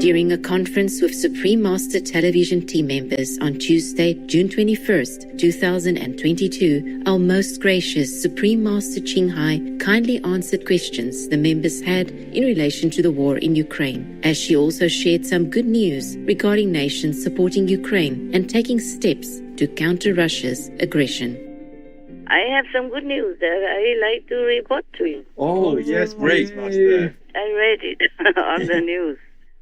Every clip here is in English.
During a conference with Supreme Master Television team members on Tuesday, June 21st, 2022, our most gracious Supreme Master Ching Hai kindly answered questions the members had in relation to the war in Ukraine, as she also shared some good news regarding nations supporting Ukraine and taking steps to counter Russia's aggression. I have some good news that I like to report to you. Oh, yes, great, Master. I read it on the news,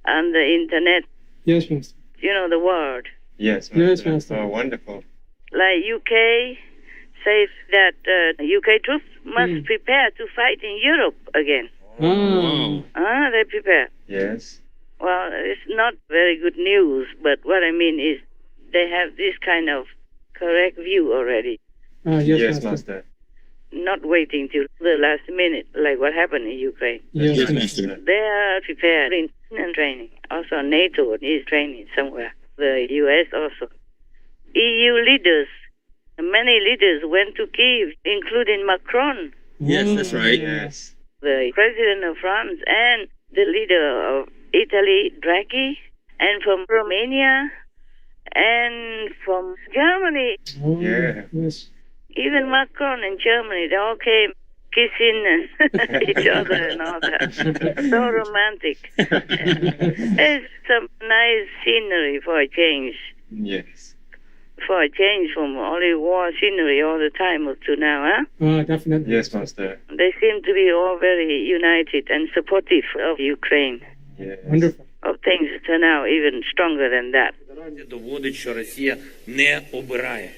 on the internet. Yes, Master. You know the word. Yes, Master. Yes, Master. Oh, wonderful. Like UK says that UK troops must prepare to fight in Europe again. Oh. They prepare. Yes. Well, it's not very good news, but what I mean is they have this kind of correct view already. Yes, Master. Not waiting till the last minute, like what happened in Ukraine. Yes, Master. They are preparing and training. Also, NATO is training somewhere. The US also. EU leaders, many leaders went to Kiev, including Macron, Yes, that's right. Yes. the president of France, and the leader of Italy, Draghi, and from Romania, and from Germany. Yeah. Yes. Even Macron in Germany, they all came kissing each other and all that. So romantic. It's some nice scenery for a change. Yes. For a change from only war scenery all the time up to now, huh? Definitely. Yes, Master. They seem to be all very united and supportive of Ukraine. Yes. Wonderful. Of things turn out even stronger than that. Доводить, що Росія не обирає.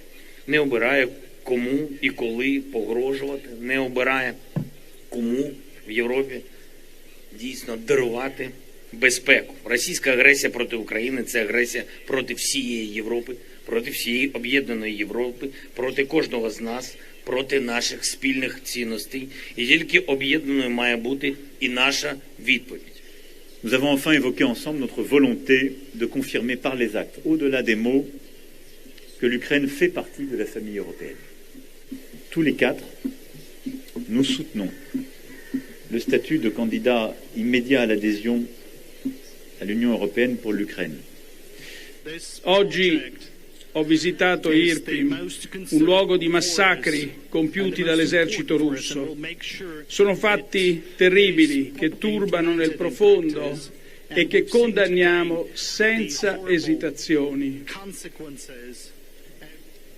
Не обирає, кому і коли погрожувати. Не обирає, кому в Європі дійсно дарувати безпеку. Російська агресія проти України – це агресія проти всієї Європи, проти всієї об'єднаної Європи, проти кожного з нас, проти наших спільних цінностей. І тільки об'єднаною має бути і наша відповідь. Nous avons enfin évoqué ensemble notre volonté de confirmer par les actes, au-delà des mots, que l'Ukraine fait partie de la famille européenne. Tous les quatre, nous soutenons le statut de candidat immédiat à l'adhésion à l'Union européenne pour l'Ukraine. Oggi ho visitato Irpin, un luogo di massacri compiuti dall'esercito russo. Sono fatti terribili che turbano nel profondo e che condanniamo senza esitazioni.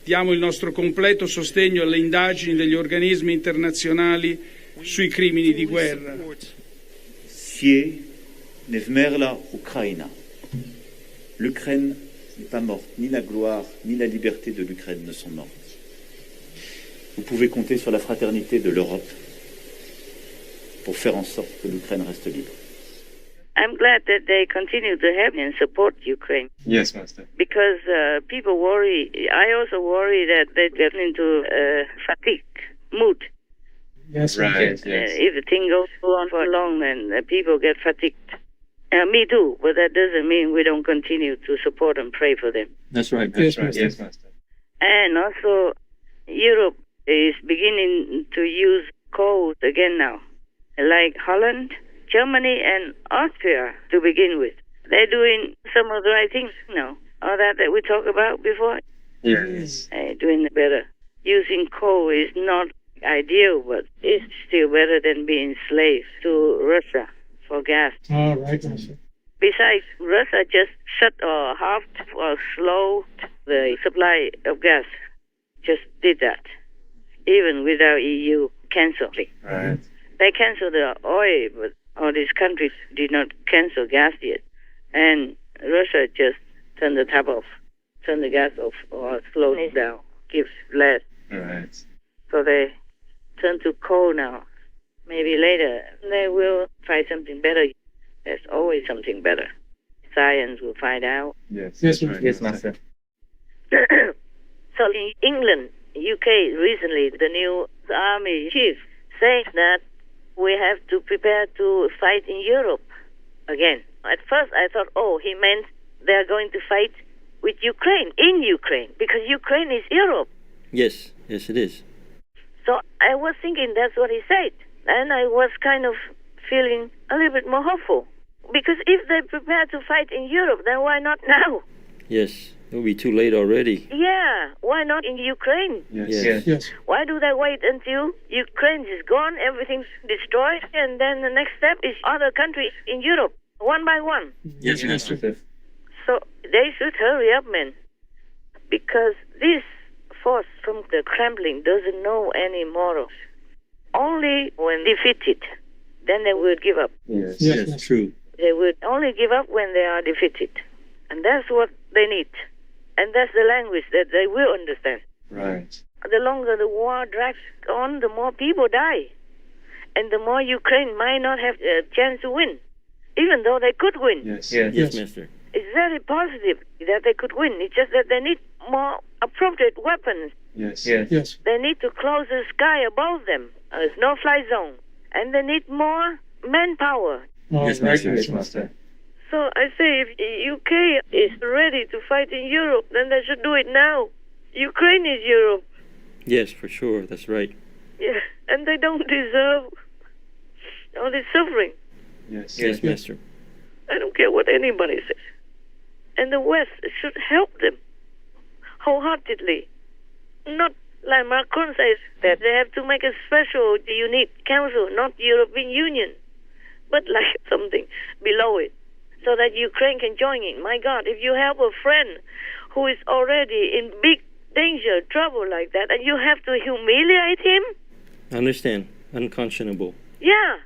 Diamo il nostro completo sostegno alle indagini degli organismi internazionali sui crimini di guerra. Sie ne vmerla Ukraina. L'Ukraine n'est pas morte, ni la gloire, ni la liberté de l'Ukraine ne sont mortes. Vous pouvez compter sur la fraternité de l'Europe pour faire en sorte que l'Ukraine reste libre. I'm glad that they continue to help and support Ukraine. Yes, Master. Because people worry. I also worry that they get into fatigue mood. Yes, Right, Master. yes. If the thing goes on for long, then people get fatigued. Me too, but that doesn't mean we don't continue to support and pray for them. That's right. Yes, That's right. Master. Yes, Master. And also, Europe is beginning to use coal again now, like Holland, Germany, and Austria to begin with. They're doing some of the right things now. All that we talked about before, Yes. doing better. Using coal is not ideal, but it's still better than being slaves to Russia for gas. All right, Master. Besides, Russia just shut or halved or slowed the supply of gas. Just did that, even without EU canceling. Right. They canceled the oil, but all these countries did not cancel gas yet. And Russia just turned the tap off, turned the gas off, or slowed it down, gives less. Right. So they turn to coal now. Maybe later they will try something better. There's always something better. Science will find out. Yes. Yes, That's right. Master. Yes, Master. So in England, UK, recently, the new army chief saying that we have to prepare to fight in Europe again. At first I thought, he meant they're going to fight with Ukraine, in Ukraine, because Ukraine is Europe. Yes, yes it is. So I was thinking that's what he said. And I was kind of feeling a little bit more hopeful. Because if they prepare to fight in Europe, then why not now? Yes. It will be too late already. Yeah, why not in Ukraine? Yes. Yes. Why do they wait until Ukraine is gone, everything's destroyed, and then the next step is other countries in Europe, one by one? Yes, Master. So they should hurry up, man. Because this force from the Kremlin doesn't know any morals. Only when defeated, then they will give up. Yes. Yes. Yes, true. They will only give up when they are defeated. And that's what they need. And that's the language that they will understand. Right. The longer the war drags on, the more people die. And the more Ukraine might not have a chance to win, even though they could win. Yes. Yes, Master. It's very positive that they could win. It's just that they need more appropriate weapons. Yes. Yes. They need to close the sky above them. There's no fly zone. And they need more manpower. Oh, Yes, right, Master. Yes, Master. Master. So I say if UK is ready to fight in Europe, then they should do it now. Ukraine is Europe. Yes, for sure. That's right. Yeah. And they don't deserve all this suffering. Yes. Yes, Master. I don't care what anybody says. And the West should help them wholeheartedly. Not like Macron says that they have to make a special, unique council, not the European Union, but like something below it, so that Ukraine can join in. My God, if you help a friend who is already in big danger, trouble like that, and you have to humiliate him? I understand. Unconscionable. Yeah.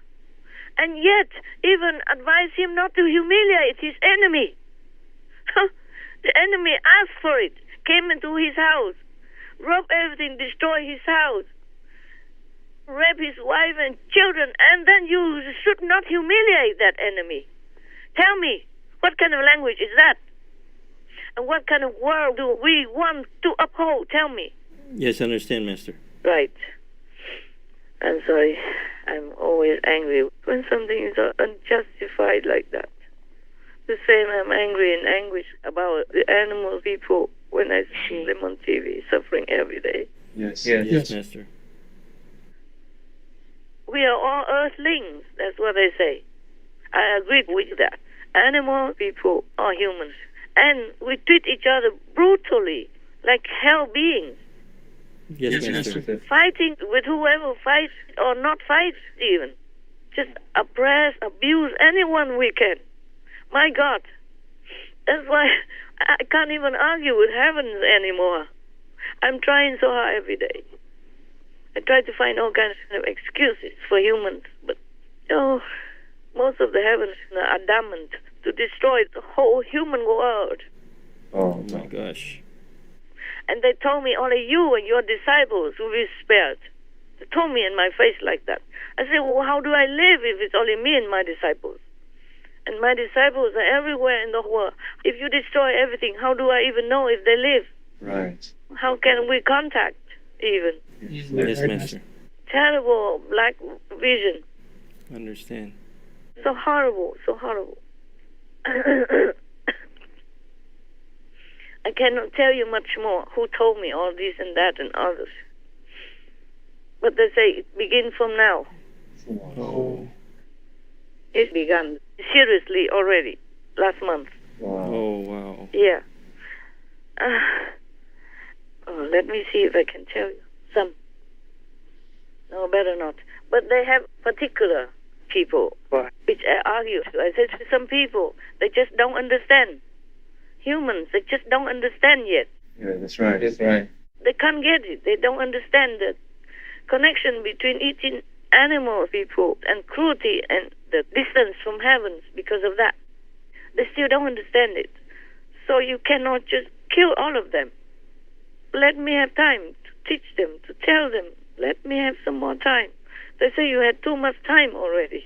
And yet, even advise him not to humiliate his enemy. The enemy asked for it, came into his house, robbed everything, destroyed his house, raped his wife and children, and then you should not humiliate that enemy. Tell me, what kind of language is that? And what kind of world do we want to uphold? Tell me. Yes, I understand, Master. Right. I'm sorry. I'm always angry when something is unjustified like that. The same, I'm angry and anguish about the animal people when I see them on TV suffering every day. Yes. Yes, Master. We are all earthlings. That's what they say. I agree with that. Animal people are humans. And we treat each other brutally, like hell beings. Yes, Master. Fighting with whoever fights or not fights even. Just oppress, abuse anyone we can. My God. That's why I can't even argue with heavens anymore. I'm trying so hard every day. I try to find all kinds of excuses for humans, but most of the heavens are adamant to destroy the whole human world. Oh My gosh. And they told me only you and your disciples will be spared. They told me in my face like that. I said, well, how do I live if it's only me and my disciples? And my disciples are everywhere in the world. If you destroy everything, how do I even know if they live? Right. How can we contact even? Yes, Master. Terrible black vision. Understand. So horrible, so horrible. I cannot tell you much more who told me all this and that and others. But they say it begins from now. Oh. It's begun seriously already, last month. Wow. Oh, wow. Yeah. Let me see if I can tell you some. No, better not. But they have particular people which I argue. I said to some people, they just don't understand. Humans, they just don't understand yet. Yeah, that's right. That's right. They can't get it. They don't understand the connection between eating animal people and cruelty and the distance from heavens because of that. They still don't understand it. So you cannot just kill all of them. Let me have time to teach them, to tell them. Let me have some more time. They say you had too much time already,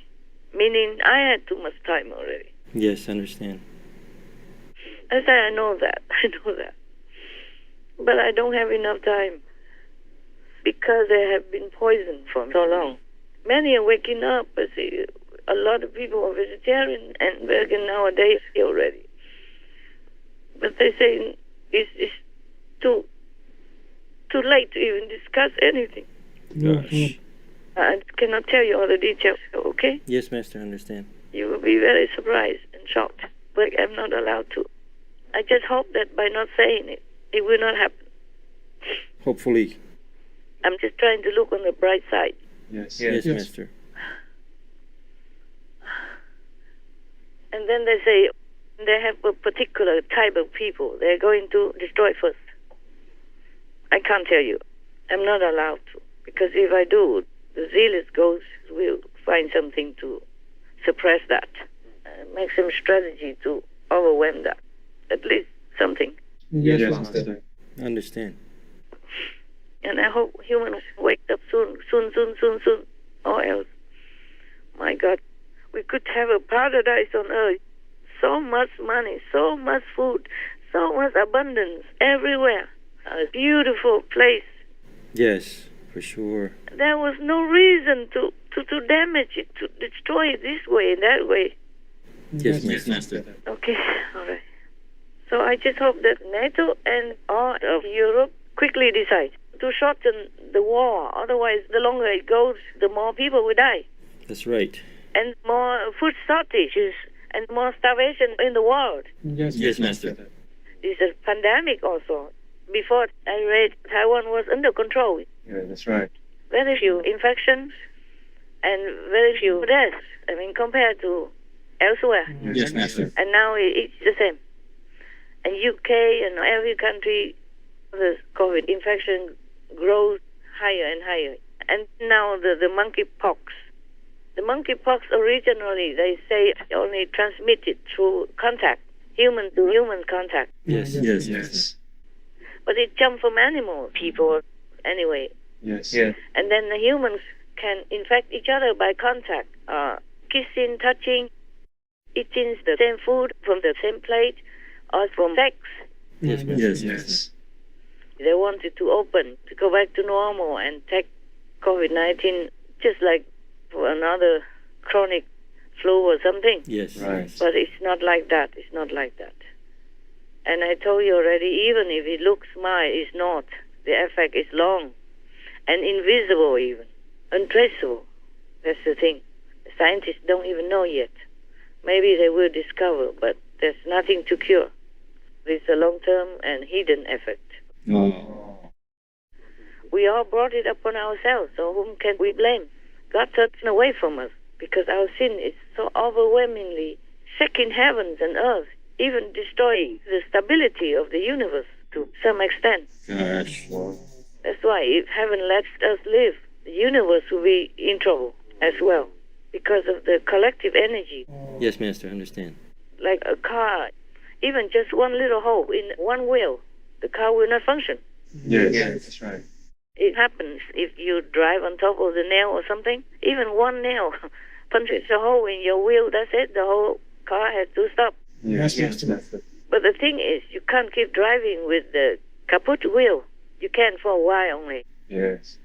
meaning I had too much time already. Yes, I understand. I say I know that. I know that. But I don't have enough time because they have been poisoned for so long. Many are waking up. I see a lot of people are vegetarian and vegan nowadays already. But they say it's too late to even discuss anything. Gosh. I cannot tell you all the details, okay? Yes, Master, I understand. You will be very surprised and shocked, but I'm not allowed to. I just hope that by not saying it, it will not happen. Hopefully. I'm just trying to look on the bright side. Yes. Yes, Yes. Master. And then they say they have a particular type of people they're going to destroy first. I can't tell you. I'm not allowed to. Because if I do, the zealous ghosts will find something to suppress that. Make some strategy to overwhelm that. At least something. Yes, Yes, Master. Master. Understand. And I hope humans wake up soon. Or else, my God, we could have a paradise on earth. So much money, so much food, so much abundance everywhere. A beautiful place. Yes, for sure. There was no reason to damage it, to destroy it this way and that way. Yes, Yes, Master. Okay, all right. So I just hope that NATO and all of Europe quickly decide to shorten the war. Otherwise, the longer it goes, the more people will die. That's right. And more food shortages and more starvation in the world. Yes, Yes, Master. It's a pandemic also. Before I read, Taiwan was under control. Yeah, that's right. Very few infections and very few deaths. I mean, compared to elsewhere. Yes, Master. And now it's the same. And UK and every country, the COVID infection grows higher and higher. And now the monkeypox. The monkeypox originally, they say, only transmitted through contact, human to human contact. Yes, Yes. Yes. But it jumped from animal people anyway. Yes. And then the humans can infect each other by contact, kissing, touching, eating the same food from the same plate, or from sex. Yes, Master. Yes. They wanted to open, to go back to normal and take COVID-19 just like for another chronic flu or something. Yes. Right. But it's not like that. It's not like that. And I told you already, even if it looks mild, it's not. The effect is long and invisible even, untraceable. That's the thing. The scientists don't even know yet. Maybe they will discover, but there's nothing to cure. It's a long-term and hidden effect. Oh. We all brought it upon ourselves, so whom can we blame? God taken away from us because our sin is so overwhelmingly shaking heavens and earth, even destroying the stability of the universe to some extent. Gosh. That's why if heaven lets us live, the universe will be in trouble as well because of the collective energy. Yes, Master. Understand. Like a car, even just one little hole in one wheel, the car will not function. Yes. That's right. It happens if you drive on top of the nail or something. Even one nail punches a hole in your wheel, that's it. The whole car has to stop. Yes. Yes, Master. But the thing is, you can't keep driving with the kaput wheel. You can for a while only. Yes.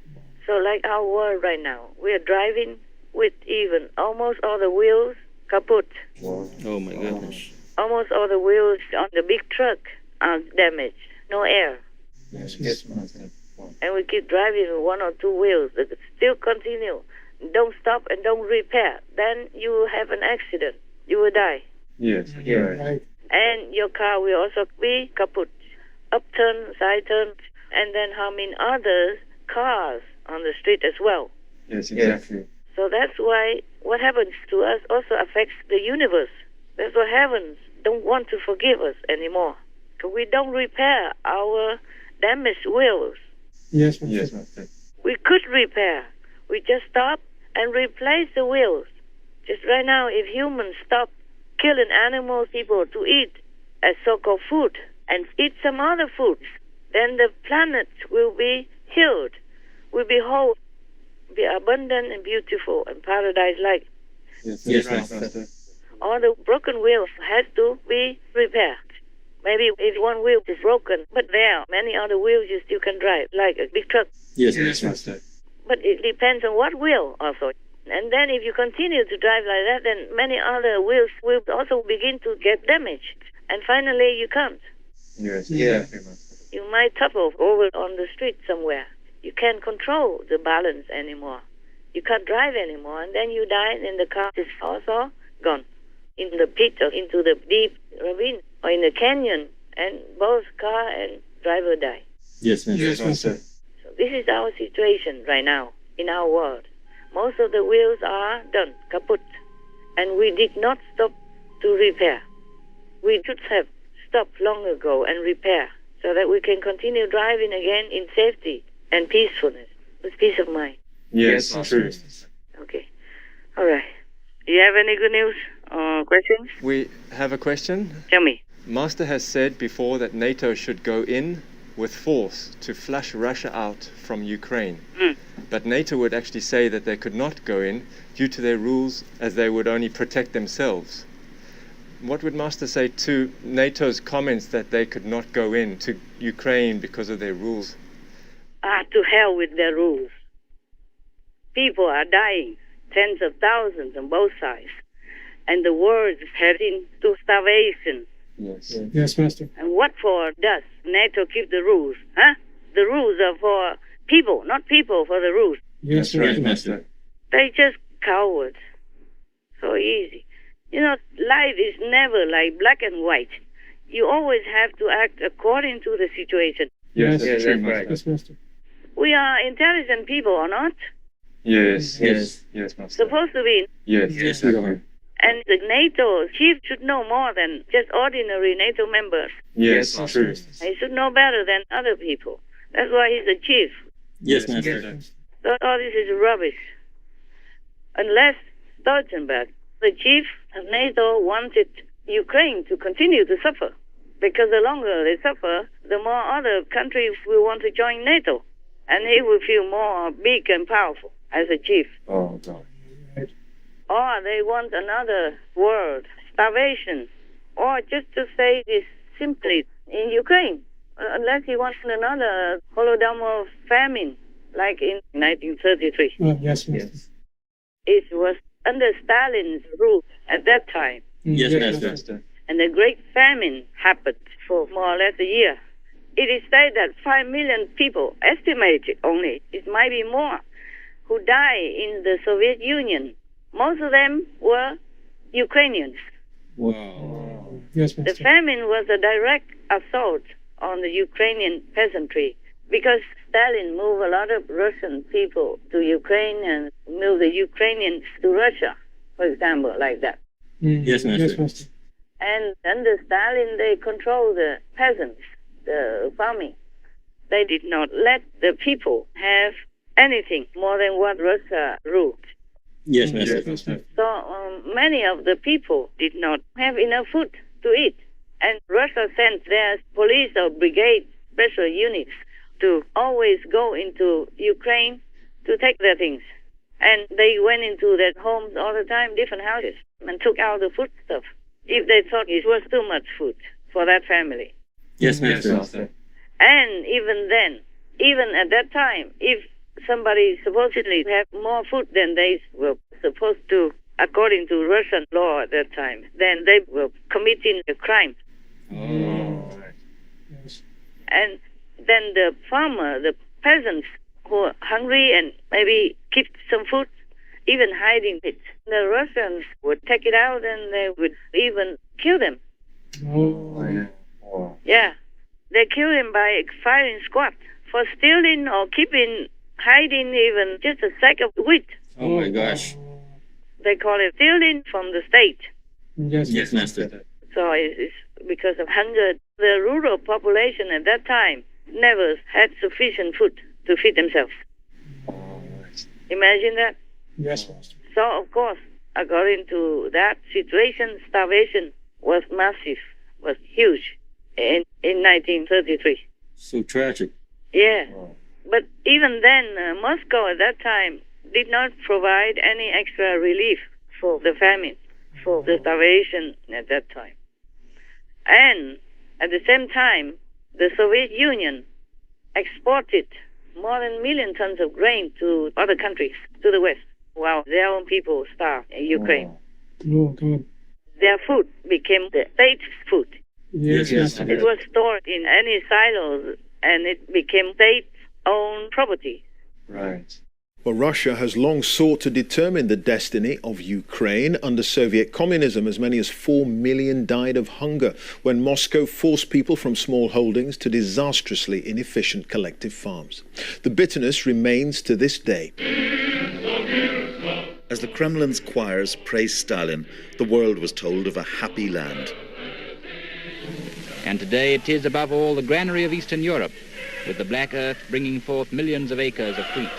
So like our world right now, we are driving with even almost all the wheels kaput. Wow. Oh, my goodness. Almost all the wheels on the big truck are damaged. No air. Yes. Master. Wow. And we keep driving with one or two wheels that still continue. Don't stop and don't repair. Then you will have an accident. You will die. Yes. Right. Right. And your car will also be kaput. Upturn, side turn, and then harming other cars on the street as well. Yes. Exactly. So that's why what happens to us also affects the universe. That's why heavens don't want to forgive us anymore. Because we don't repair our damaged wheels. Yes, Master. Yes, Master. We could repair. We just stop and replace the wheels. Just right now, if humans stop killing animals, people to eat as so-called food and eat some other foods, then the planet will be healed, will be whole, be abundant and beautiful and paradise-like. Yes. Yes, Right, Master. All the broken wheels has to be repaired. Maybe if one wheel is broken, but there are many other wheels you still can drive, like a big truck. Yes, Yes, Master. Master. But it depends on what wheel also. And then if you continue to drive like that, then many other wheels will also begin to get damaged. And finally, you can't. Yes. Yeah. Exactly, Master. You might topple over on the street somewhere. You can't control the balance anymore. You can't drive anymore, and then you die, and the car is also gone in the pit or into the deep ravine or in the canyon, and both car and driver die. Yes, Master. Yes, Master. So this is our situation right now in our world. Most of the wheels are done, kaput, and we did not stop to repair. We should have stopped long ago and repair so that we can continue driving again in safety and peacefulness, with peace of mind. Yes, true. Okay. All right. You have any good news or questions? We have a question. Tell me. Master has said before that NATO should go in with force to flush Russia out from Ukraine. But NATO would actually say that they could not go in due to their rules, as they would only protect themselves. What would Master say to NATO's comments that they could not go in to Ukraine because of their rules? To hell with their rules. People are dying, tens of thousands on both sides, and the world is heading to starvation. Yes. Yes, Master. And what for does NATO keep the rules? Huh? The rules are for people, not people for the rules. Yes, Right, Master. Master. They just cowards. So easy. You know, life is never like black and white. You always have to act according to the situation. Yes, Yes, true, that's Master. right. Yes, Master. We are intelligent people or not? Yes, Yes. yes, Master. Supposed to be. Yes, Yes, exactly. And the NATO chief should know more than just ordinary NATO members. Yes, true. He should know better than other people. That's why he's the chief. Yes, Master. So all this is rubbish. Unless Stoltenberg, the chief of NATO, wanted Ukraine to continue to suffer. Because the longer they suffer, the more other countries will want to join NATO. And he will feel more big and powerful as a chief. Oh, God. Or they want another world, starvation. Or just to say this simply, in Ukraine, unless he wants another Holodomor famine, like in 1933. Yes, Master. It was under Stalin's rule at that time. Yes, Master. Master. And a great famine happened for more or less a year. It is said that 5 million people, estimated only, it might be more, who died in the Soviet Union. Most of them were Ukrainians. Wow. Yes, The Master. famine was a direct assault on the Ukrainian peasantry because Stalin moved a lot of Russian people to Ukraine and moved the Ukrainians to Russia, for example, like that. Yes, Master. Yes, Master. And under Stalin, they controlled the peasants, the farming. They did not let the people have anything more than what Russia ruled. Yes, Master. Yes, Master. So many of the people did not have enough food to eat. And Russia sent their police or brigade special units to always go into Ukraine to take their things. And they went into their homes all the time, different houses, and took out the food stuff if they thought it was too much food for that family. Yes, Yes, Master. Master. And even then, even at that time, if somebody supposedly had more food than they were supposed to, according to Russian law at that time, then they were committing a crime. Oh. Yes. And then the farmer, the peasants who were hungry and maybe keep some food, even hiding it, the Russians would take it out and they would even kill them. Oh, yeah. Wow. Yeah. They kill him by firing squad for stealing or keeping, hiding even just a sack of wheat. Oh my gosh. They call it stealing from the state. Yes, Yes, Master. So it's because of hunger. The rural population at that time never had sufficient food to feed themselves. Oh, right. Imagine that. Yes, Master. So, of course, according to that situation, starvation was massive, was huge in 1933. So tragic. Yeah. Wow. But even then, Moscow at that time did not provide any extra relief for the famine, for the starvation at that time. And at the same time, the Soviet Union exported more than 1 million tons of grain to other countries, to the West, while their own people starved in Ukraine. Wow. Oh, God. Their food became the state's food. Yes, Yes, Master. It was stored in any silos, and it became state-owned property. Right. Well, Russia has long sought to determine the destiny of Ukraine. Under Soviet communism, as many as 4 million died of hunger when Moscow forced people from small holdings to disastrously inefficient collective farms. The bitterness remains to this day. As the Kremlin's choirs praised Stalin, the world was told of a happy land. And today it is above all the granary of Eastern Europe, with the black earth bringing forth millions of acres of wheat.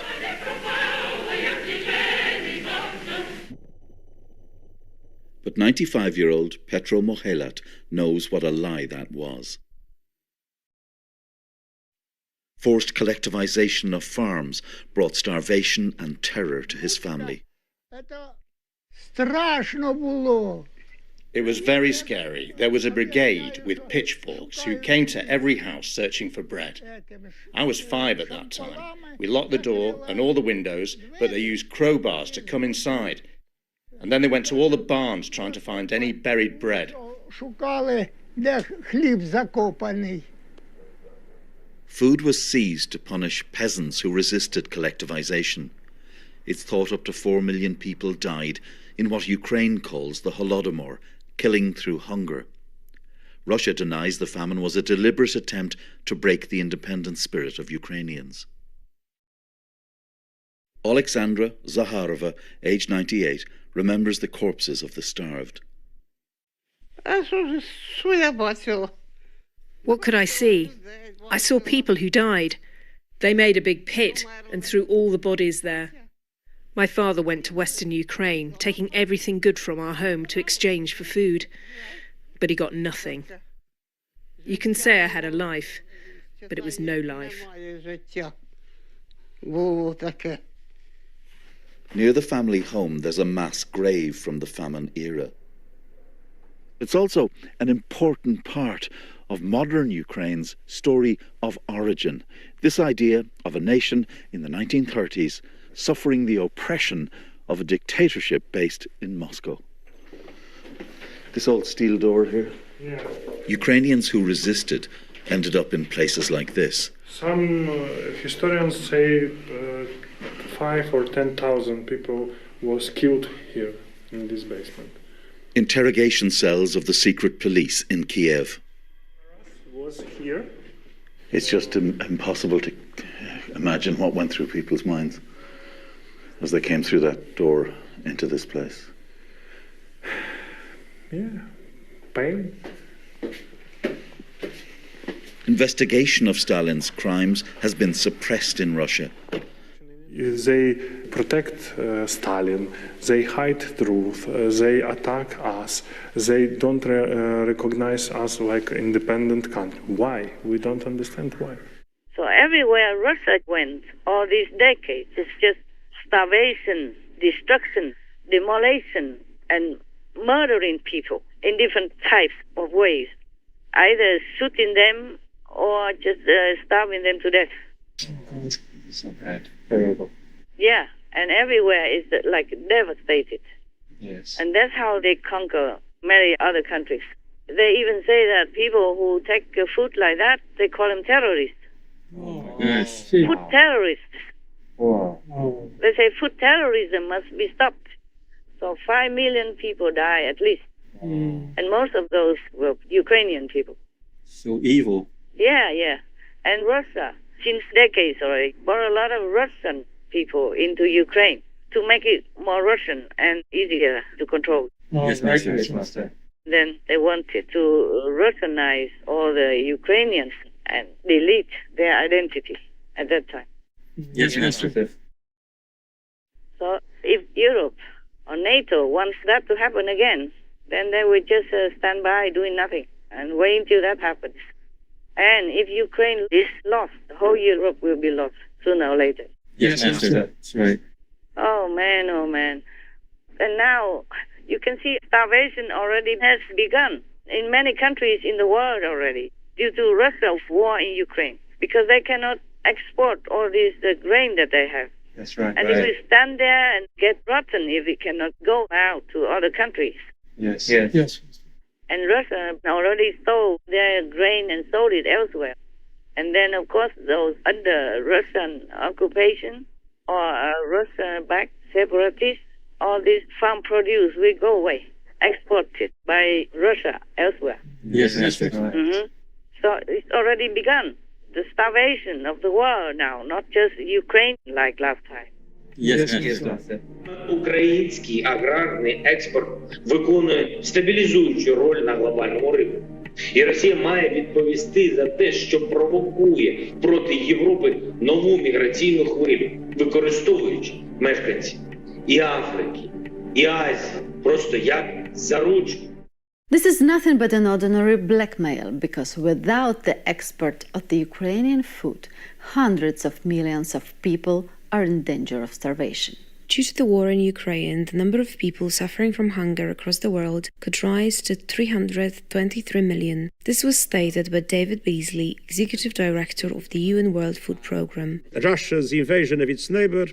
But 95-year-old Petro Mohelat knows what a lie that was. Forced collectivization of farms brought starvation and terror to his family. It was very scary. There was a brigade with pitchforks who came to every house searching for bread. I was 5 at that time. We locked the door and all the windows, but they used crowbars to come inside. And then they went to all the barns trying to find any buried bread. Food was seized to punish peasants who resisted collectivization. It's thought up to 4 million people died in what Ukraine calls the Holodomor, killing through hunger. Russia denies the famine was a deliberate attempt to break the independent spirit of Ukrainians. Alexandra Zaharova, aged 98, remembers the corpses of the starved. What could I see? I saw people who died. They made a big pit and threw all the bodies there. My father went to Western Ukraine, taking everything good from our home to exchange for food. But he got nothing. You can say I had a life, but it was no life. Near the family home, there's a mass grave from the famine era. It's also an important part of modern Ukraine's story of origin. This idea of a nation in the 1930s suffering the oppression of a dictatorship based in Moscow. This old steel door here. Yeah. Ukrainians who resisted ended up in places like this. Some historians say 5 or 10,000 people was killed here in this basement. Interrogation cells of the secret police in Kiev. Was here. It's just impossible to imagine what went through people's minds as they came through that door into this place. Yeah, pain. Investigation of Stalin's crimes has been suppressed in Russia. They protect Stalin, they hide truth, they attack us, they don't recognize us like independent country. Why? We don't understand why. So everywhere Russia went, all these decades, it's just starvation, destruction, demolition, and murdering people in different types of ways. Either shooting them or just starving them to death. So bad. Terrible. Yeah, and everywhere is like devastated. Yes. And that's how they conquer many other countries. They even say that people who take food like that, they call them terrorists. Oh. Yes. Food terrorists. Wow. They say food terrorism must be stopped. So 5 million people die at least. And most of those were Ukrainian people. So evil. Yeah. And Russia, since decades already, brought a lot of Russian people into Ukraine to make it more Russian and easier to control. Yes, Master. Then they wanted to Russianize all the Ukrainians and delete their identity at that time. Yes, Master. So if Europe or NATO wants that to happen again, then they would just stand by doing nothing and wait until that happens. And if Ukraine is lost, the whole Europe will be lost sooner or later. Yes, Master. That's right. Oh man. And now you can see starvation already has begun in many countries in the world already due to Russia's war in Ukraine because they cannot export all this grain that they have. That's right. And it will stand there and get rotten if it cannot go out to other countries. Yes. And Russia already stole their grain and sold it elsewhere. And then, of course, those under Russian occupation, or Russia-backed separatists, all this farm produce will go away, exported by Russia elsewhere. Yes, that's right. So it's already begun. The starvation of the world now, not just Ukraine like last time. Yes, master. Український аграрний експорт виконує стабілізуючу роль на глобальному ринку. І Росія має відповісти за те, що провокує проти Європи нову міграційну хвилю, використовуючи мешканців і Африки, і Азії, просто як заручник. This is nothing but an ordinary blackmail, because without the export of the Ukrainian food, hundreds of millions of people are in danger of starvation. Due to the war in Ukraine, the number of people suffering from hunger across the world could rise to 323 million. This was stated by David Beasley, Executive Director of the UN World Food Programme. Russia's invasion of its neighbor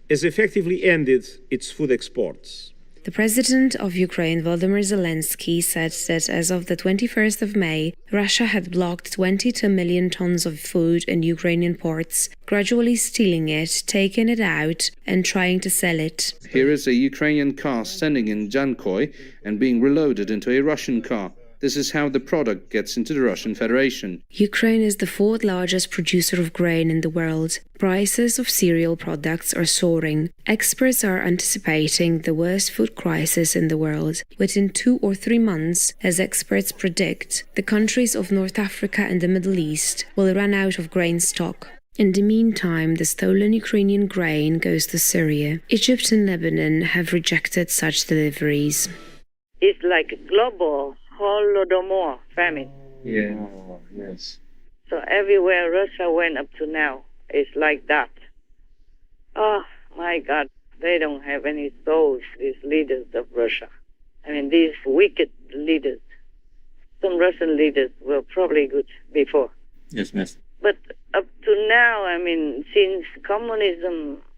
has effectively ended its food exports. The President of Ukraine, Volodymyr Zelensky, said that as of the 21st of May, Russia had blocked 22 million tons of food in Ukrainian ports, gradually stealing it, taking it out, and trying to sell it. Here is a Ukrainian car standing in Jankoy and being reloaded into a Russian car. This is how the product gets into the Russian Federation. Ukraine is the fourth largest producer of grain in the world. Prices of cereal products are soaring. Experts are anticipating the worst food crisis in the world. Within 2 or 3 months, as experts predict, the countries of North Africa and the Middle East will run out of grain stock. In the meantime, the stolen Ukrainian grain goes to Syria. Egypt and Lebanon have rejected such deliveries. It's like a global Holodomor famine. Yeah. Yes. So everywhere Russia went up to now, it's like that. Oh, my God. They don't have any souls, these leaders of Russia. I mean, these wicked leaders. Some Russian leaders were probably good before. Yes, master. But up to now, I mean, since communism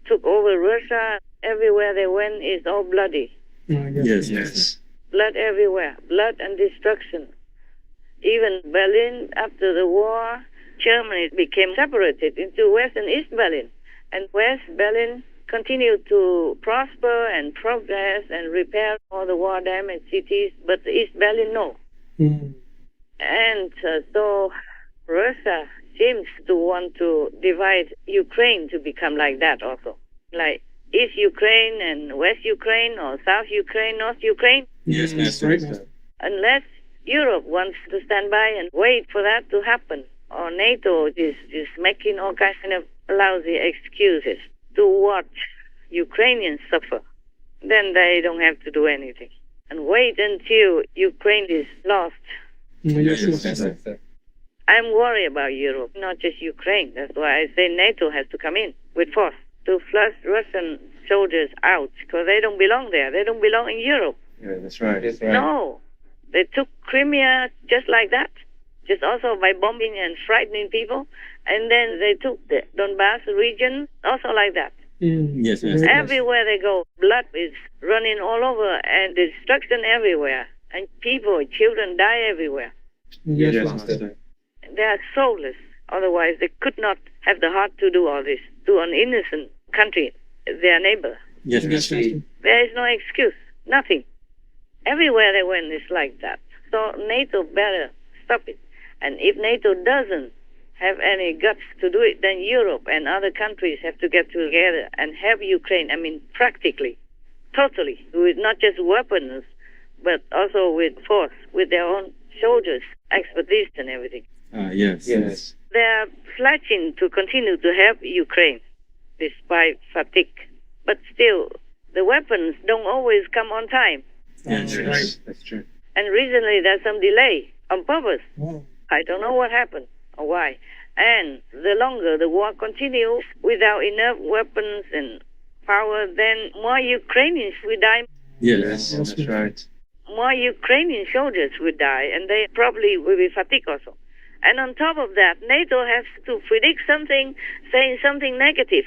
took over Russia, everywhere they went is all bloody. Yes. Blood everywhere, blood and destruction. Even Berlin, after the war, Germany became separated into West and East Berlin. And West Berlin continued to prosper and progress and repair all the war-damaged cities, but East Berlin, no. And so Russia seems to want to divide Ukraine to become like that also. Like East Ukraine and West Ukraine, or South Ukraine, North Ukraine. Yes, master. Unless Europe wants to stand by and wait for that to happen, or NATO is making all kind of lousy excuses to watch Ukrainians suffer, then they don't have to do anything. And wait until Ukraine is lost. Yes, master. I'm worried about Europe, not just Ukraine. That's why I say NATO has to come in with force to flush Russian soldiers out, because they don't belong there. They don't belong in Europe. Yeah, that's right. No. They took Crimea just like that, just also by bombing and frightening people. And then they took the Donbass region also like that. Yes, master. Everywhere they go, blood is running all over and destruction everywhere. And people, children die everywhere. Yes, master. They are soulless. Otherwise, they could not have the heart to do all this to an innocent country, their neighbor. Yes, master. There is no excuse. Nothing. Everywhere they went is like that. So NATO better stop it. And if NATO doesn't have any guts to do it, then Europe and other countries have to get together and help Ukraine. I mean, practically, totally, with not just weapons, but also with force, with their own soldiers, expertise and everything. Yes. They are pledging to continue to help Ukraine despite fatigue. But still, the weapons don't always come on time. Yes, that's true. And recently there's some delay on purpose. I don't know what happened or why. And the longer the war continues without enough weapons and power, then more Ukrainians will die. Yes, that's right. More Ukrainian soldiers will die, and they probably will be fatigued also. And on top of that, NATO has to predict something, saying something negative,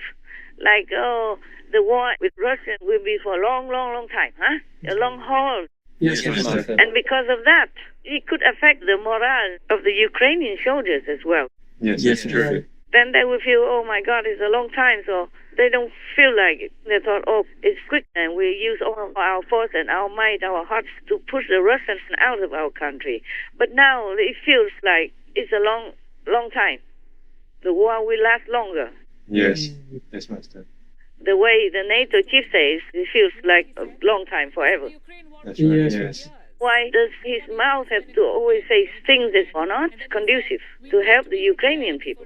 like, oh, the war with Russia will be for a long, long, long time, a long haul. Yes, master. And because of that, it could affect the morale of the Ukrainian soldiers as well. Yes, true. then they will feel, oh my God, it's a long time, so they don't feel like it. They thought, oh, it's quick, and we use all of our force and our might, our hearts to push the Russians out of our country. But now it feels like it's a long time. The war will last longer. Yes. Yes, Master. The way the NATO chief says, it feels like a long time, forever. That's right. Yes. Why does his mouth have to always say things that are not conducive to help the Ukrainian people?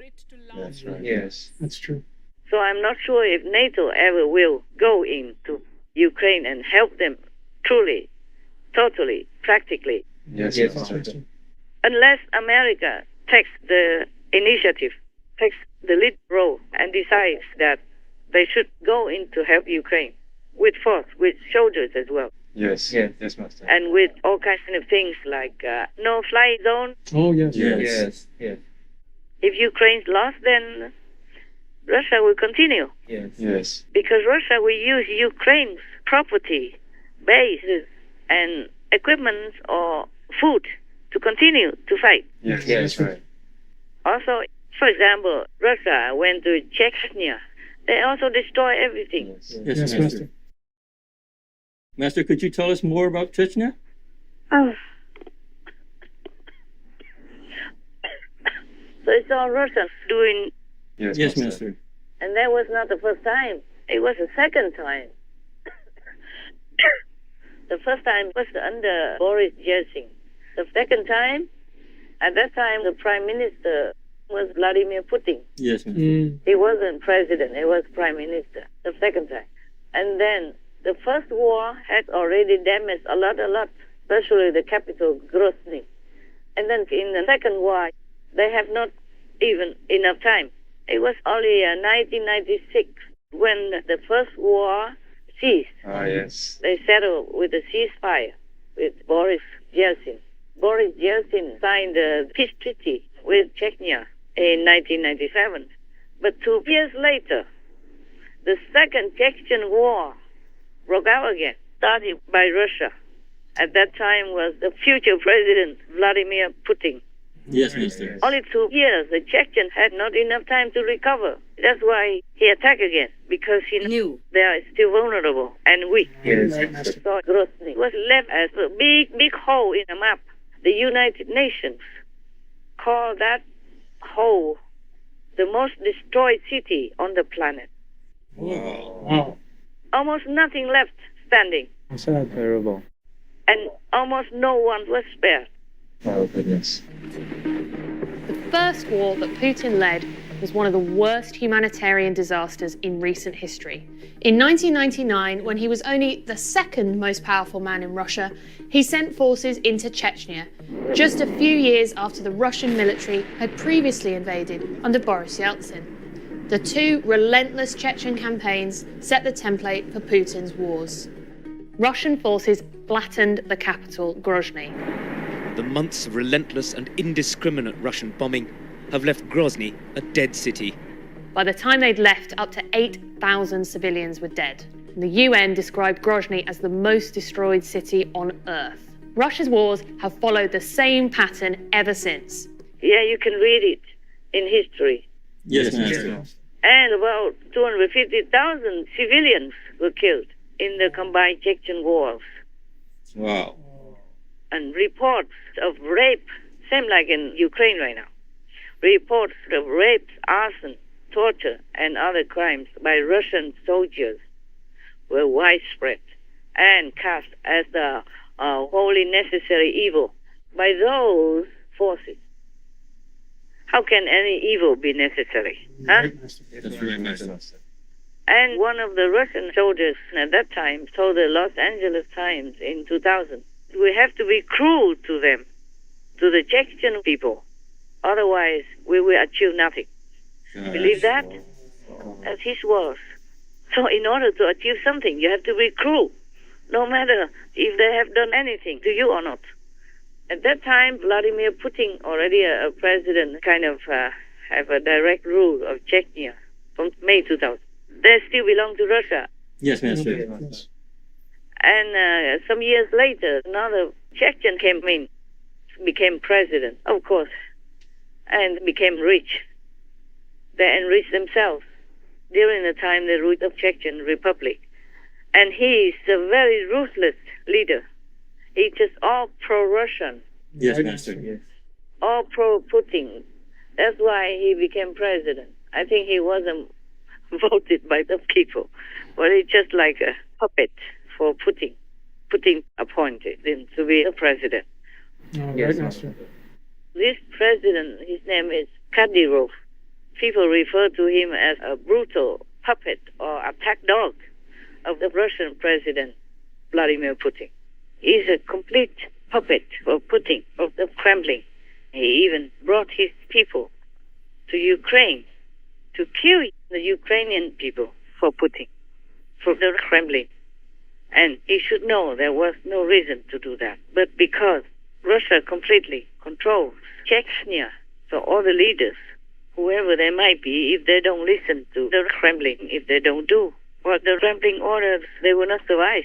That's right. Yes. That's true. So I'm not sure if NATO ever will go into Ukraine and help them truly, totally, practically. Yes, Yes, Master. Master. Unless America takes the initiative, takes the lead role, and decides that they should go in to help Ukraine with force, with soldiers as well. Yes. Yes. Yes, Master. And with all kinds of things like no-fly zone. Oh, yes. Yes. Yes. Yes. If Ukraine's lost, then Russia will continue. Yes. Yes. Because Russia will use Ukraine's property, bases, and equipment or food to continue to fight. Yes. Yes. Right. Also, for example, Russia went to Chechnya. They also destroy everything. Yes, Yes, Master. Master. Master, could you tell us more about Chechnya? Oh. So it's all Russians doing, Yes, Yes, Master. Master. and that was not the first time. It was the second time. The first time was under Boris Yeltsin. The second time, at that time, the prime minister was Vladimir Putin. Yes, Master. He wasn't president, he was prime minister the second time. And then the first war had already damaged a lot, especially the capital, Grozny. And then in the second war, they have not even enough time. It was only 1996 when the first war ceased. Ah, yes. They settled with a ceasefire with Boris Yeltsin. Boris Yeltsin signed the peace treaty with Chechnya in 1997. But 2 years later, the second Chechen war broke out again, started by Russia. At that time was the future president, Vladimir Putin. Yes, Master. Only 2 years, the Chechens had not enough time to recover. That's why he attacked again, because he knew they are still vulnerable and weak. Yes. So Grozny was left as a big hole in the map. The United Nations called that hole the most destroyed city on the planet. Wow. Wow. Almost nothing left standing, Sad. Terrible. and almost no one was spared. Oh, goodness. The first war that Putin led was one of the worst humanitarian disasters in recent history. In 1999, when he was only the second most powerful man in Russia, he sent forces into Chechnya, just a few years after the Russian military had previously invaded under Boris Yeltsin. The two relentless Chechen campaigns set the template for Putin's wars. Russian forces flattened the capital, Grozny. The months of relentless and indiscriminate Russian bombing have left Grozny a dead city. By the time they'd left, up to 8,000 civilians were dead. The UN described Grozny as the most destroyed city on Earth. Russia's wars have followed the same pattern ever since. Yeah, you can read it in history. Yes, Master. And about 250,000 civilians were killed in the combined Chechen wars. Wow. And reports of rape, same like in Ukraine right now. Reports of rapes, arson, torture, and other crimes by Russian soldiers were widespread and cast as the wholly necessary evil by those forces. How can any evil be necessary? Huh? That's right, Master. And one of the Russian soldiers at that time told the Los Angeles Times in 2000, we have to be cruel to them, to the Chechen people. Otherwise, we will achieve nothing. Believe that? That's his words. So in order to achieve something, you have to be cruel, no matter if they have done anything to you or not. At that time, Vladimir Putin, already a president, kind of have a direct rule of Chechnya from May 2000. They still belong to Russia. Yes, Master. And some years later, another Chechen came in, became president, of course, and became rich. They enrich themselves during the time they ruled the Chechen Republic. And he is a very ruthless leader. He's just all pro-Russian. Yes, Master. Yes. All pro-Putin. That's why he became president. I think he wasn't voted by the people, but he's just like a puppet for Putin. Putin appointed him to be the president. Yes, Master. This president, his name is Kadyrov. People refer to him as a brutal puppet or attack dog of the Russian president, Vladimir Putin. He's a complete puppet for Putin, of the Kremlin. He even brought his people to Ukraine to kill the Ukrainian people for Putin, for the Kremlin. And he should know there was no reason to do that. But because Russia completely controls Chechnya, so all the leaders, whoever they might be, if they don't listen to the Kremlin, if they don't do what the Kremlin orders, they will not survive.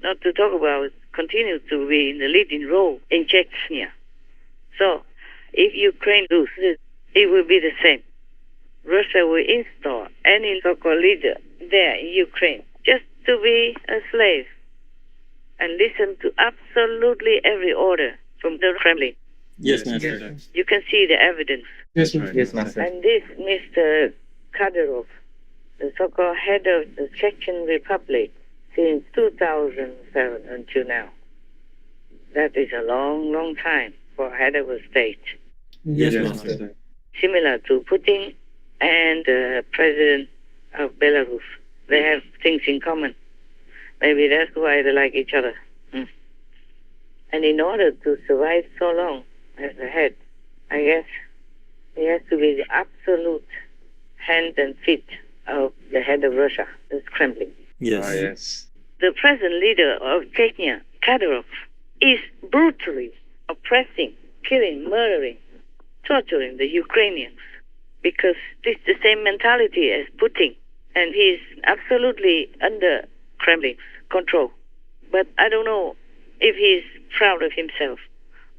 Not to talk about continue to be in the leading role in Chechnya. So, if Ukraine loses, it will be the same. Russia will install any so-called leader there in Ukraine just to be a slave and listen to absolutely every order from the Kremlin. Yes, Master. You can see the evidence. Yes, Master. Yes, Master. And this Mr. Kadyrov, the so-called head of the Chechen Republic, since 2007 until now. That is a long, long time for head of a state. Yes, Master. Similar to Putin and the president of Belarus. They have things in common. Maybe that's why they like each other. And in order to survive so long as a head, I guess he has to be the absolute hand and feet of the head of Russia, the Kremlin. Yes. Yes. The present leader of Chechnya, Kadyrov, is brutally oppressing, killing, murdering, torturing the Ukrainians because it's the same mentality as Putin, and he's absolutely under Kremlin's control. But I don't know if he's proud of himself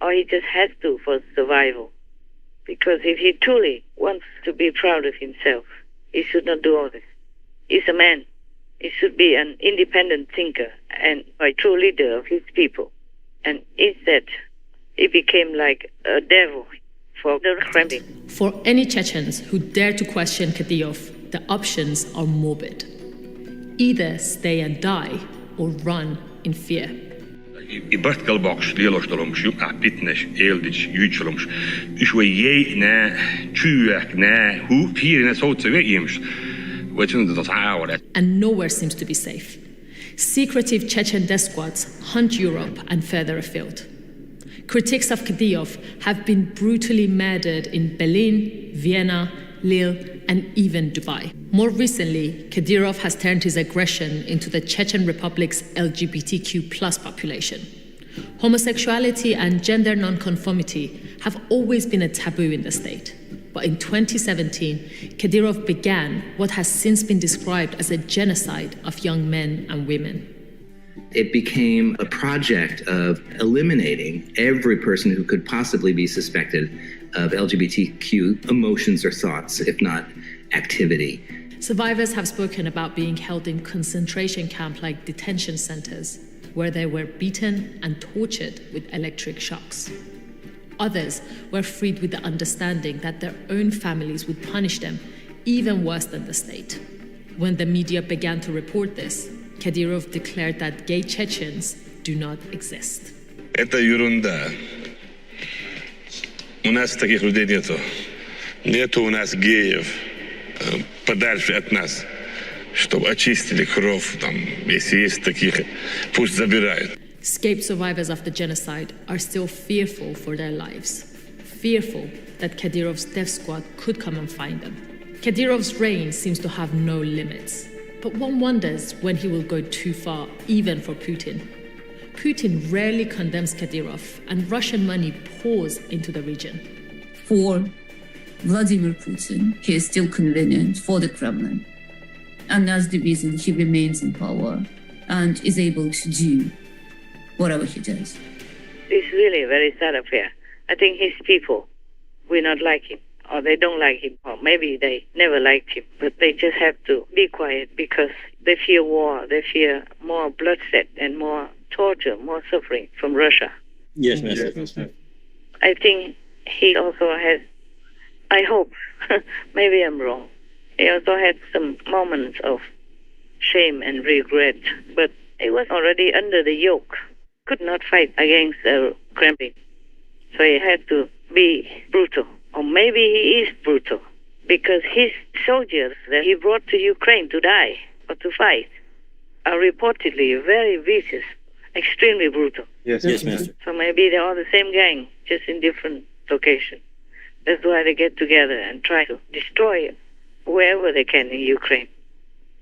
or he just has to for survival. Because if he truly wants to be proud of himself, he should not do all this. He's a man. He should be an independent thinker and a true leader of his people. And instead, he became like a devil for the Kremlin. For any Chechens who dare to question Kadyrov, the options are morbid. Either stay and die or run in fear. I bartkalbaks lielostalums apitnes eldits jutsalums uswe ye na tuak na hu hier in so ims which is that hour. And nowhere seems to be safe. Secretive Chechen death squads hunt Europe and further afield. Critics of Kadyrov have been brutally murdered in Berlin, Vienna, Lille, and even Dubai. More recently, Kadyrov has turned his aggression into the Chechen Republic's LGBTQ+ population. Homosexuality and gender nonconformity have always been a taboo in the state. But in 2017, Kadyrov began what has since been described as a genocide of young men and women. It became a project of eliminating every person who could possibly be suspected of LGBTQ emotions or thoughts, if not activity. Survivors have spoken about being held in concentration camp-like detention centers, where they were beaten and tortured with electric shocks. Others were freed with the understanding that their own families would punish them even worse than the state. When the media began to report this, Kadyrov declared that gay Chechens do not exist. Это ерунда. У нас таких людей нету. Нету у нас геев подальше от нас, чтобы очистили кровь там, если есть таких, пусть забирают. Escaped survivors of the genocide are still fearful for their lives, fearful that Kadyrov's death squad could come and find them. Kadyrov's reign seems to have no limits, but one wonders when he will go too far, even for Putin. Putin rarely condemns Kadyrov, and Russian money pours into the region. For Vladimir Putin, he is still convenient for the Kremlin, and that's the reason he remains in power and is able to do whatever he does. It's really a very sad affair. I think his people will not like him, or they don't like him, or maybe they never liked him, but they just have to be quiet because they fear war, they fear more bloodshed and more torture, more suffering from Russia. Yes, Master. I think he also has, I hope, maybe I'm wrong, he also had some moments of shame and regret, but he was already under the yoke, could not fight against the Kremlin, so he had to be brutal. Or maybe he is brutal because his soldiers that he brought to Ukraine to die or to fight are reportedly very vicious, extremely brutal. Yes, Master. So maybe they're all the same gang, just in different locations. That's why they get together and try to destroy wherever they can in Ukraine.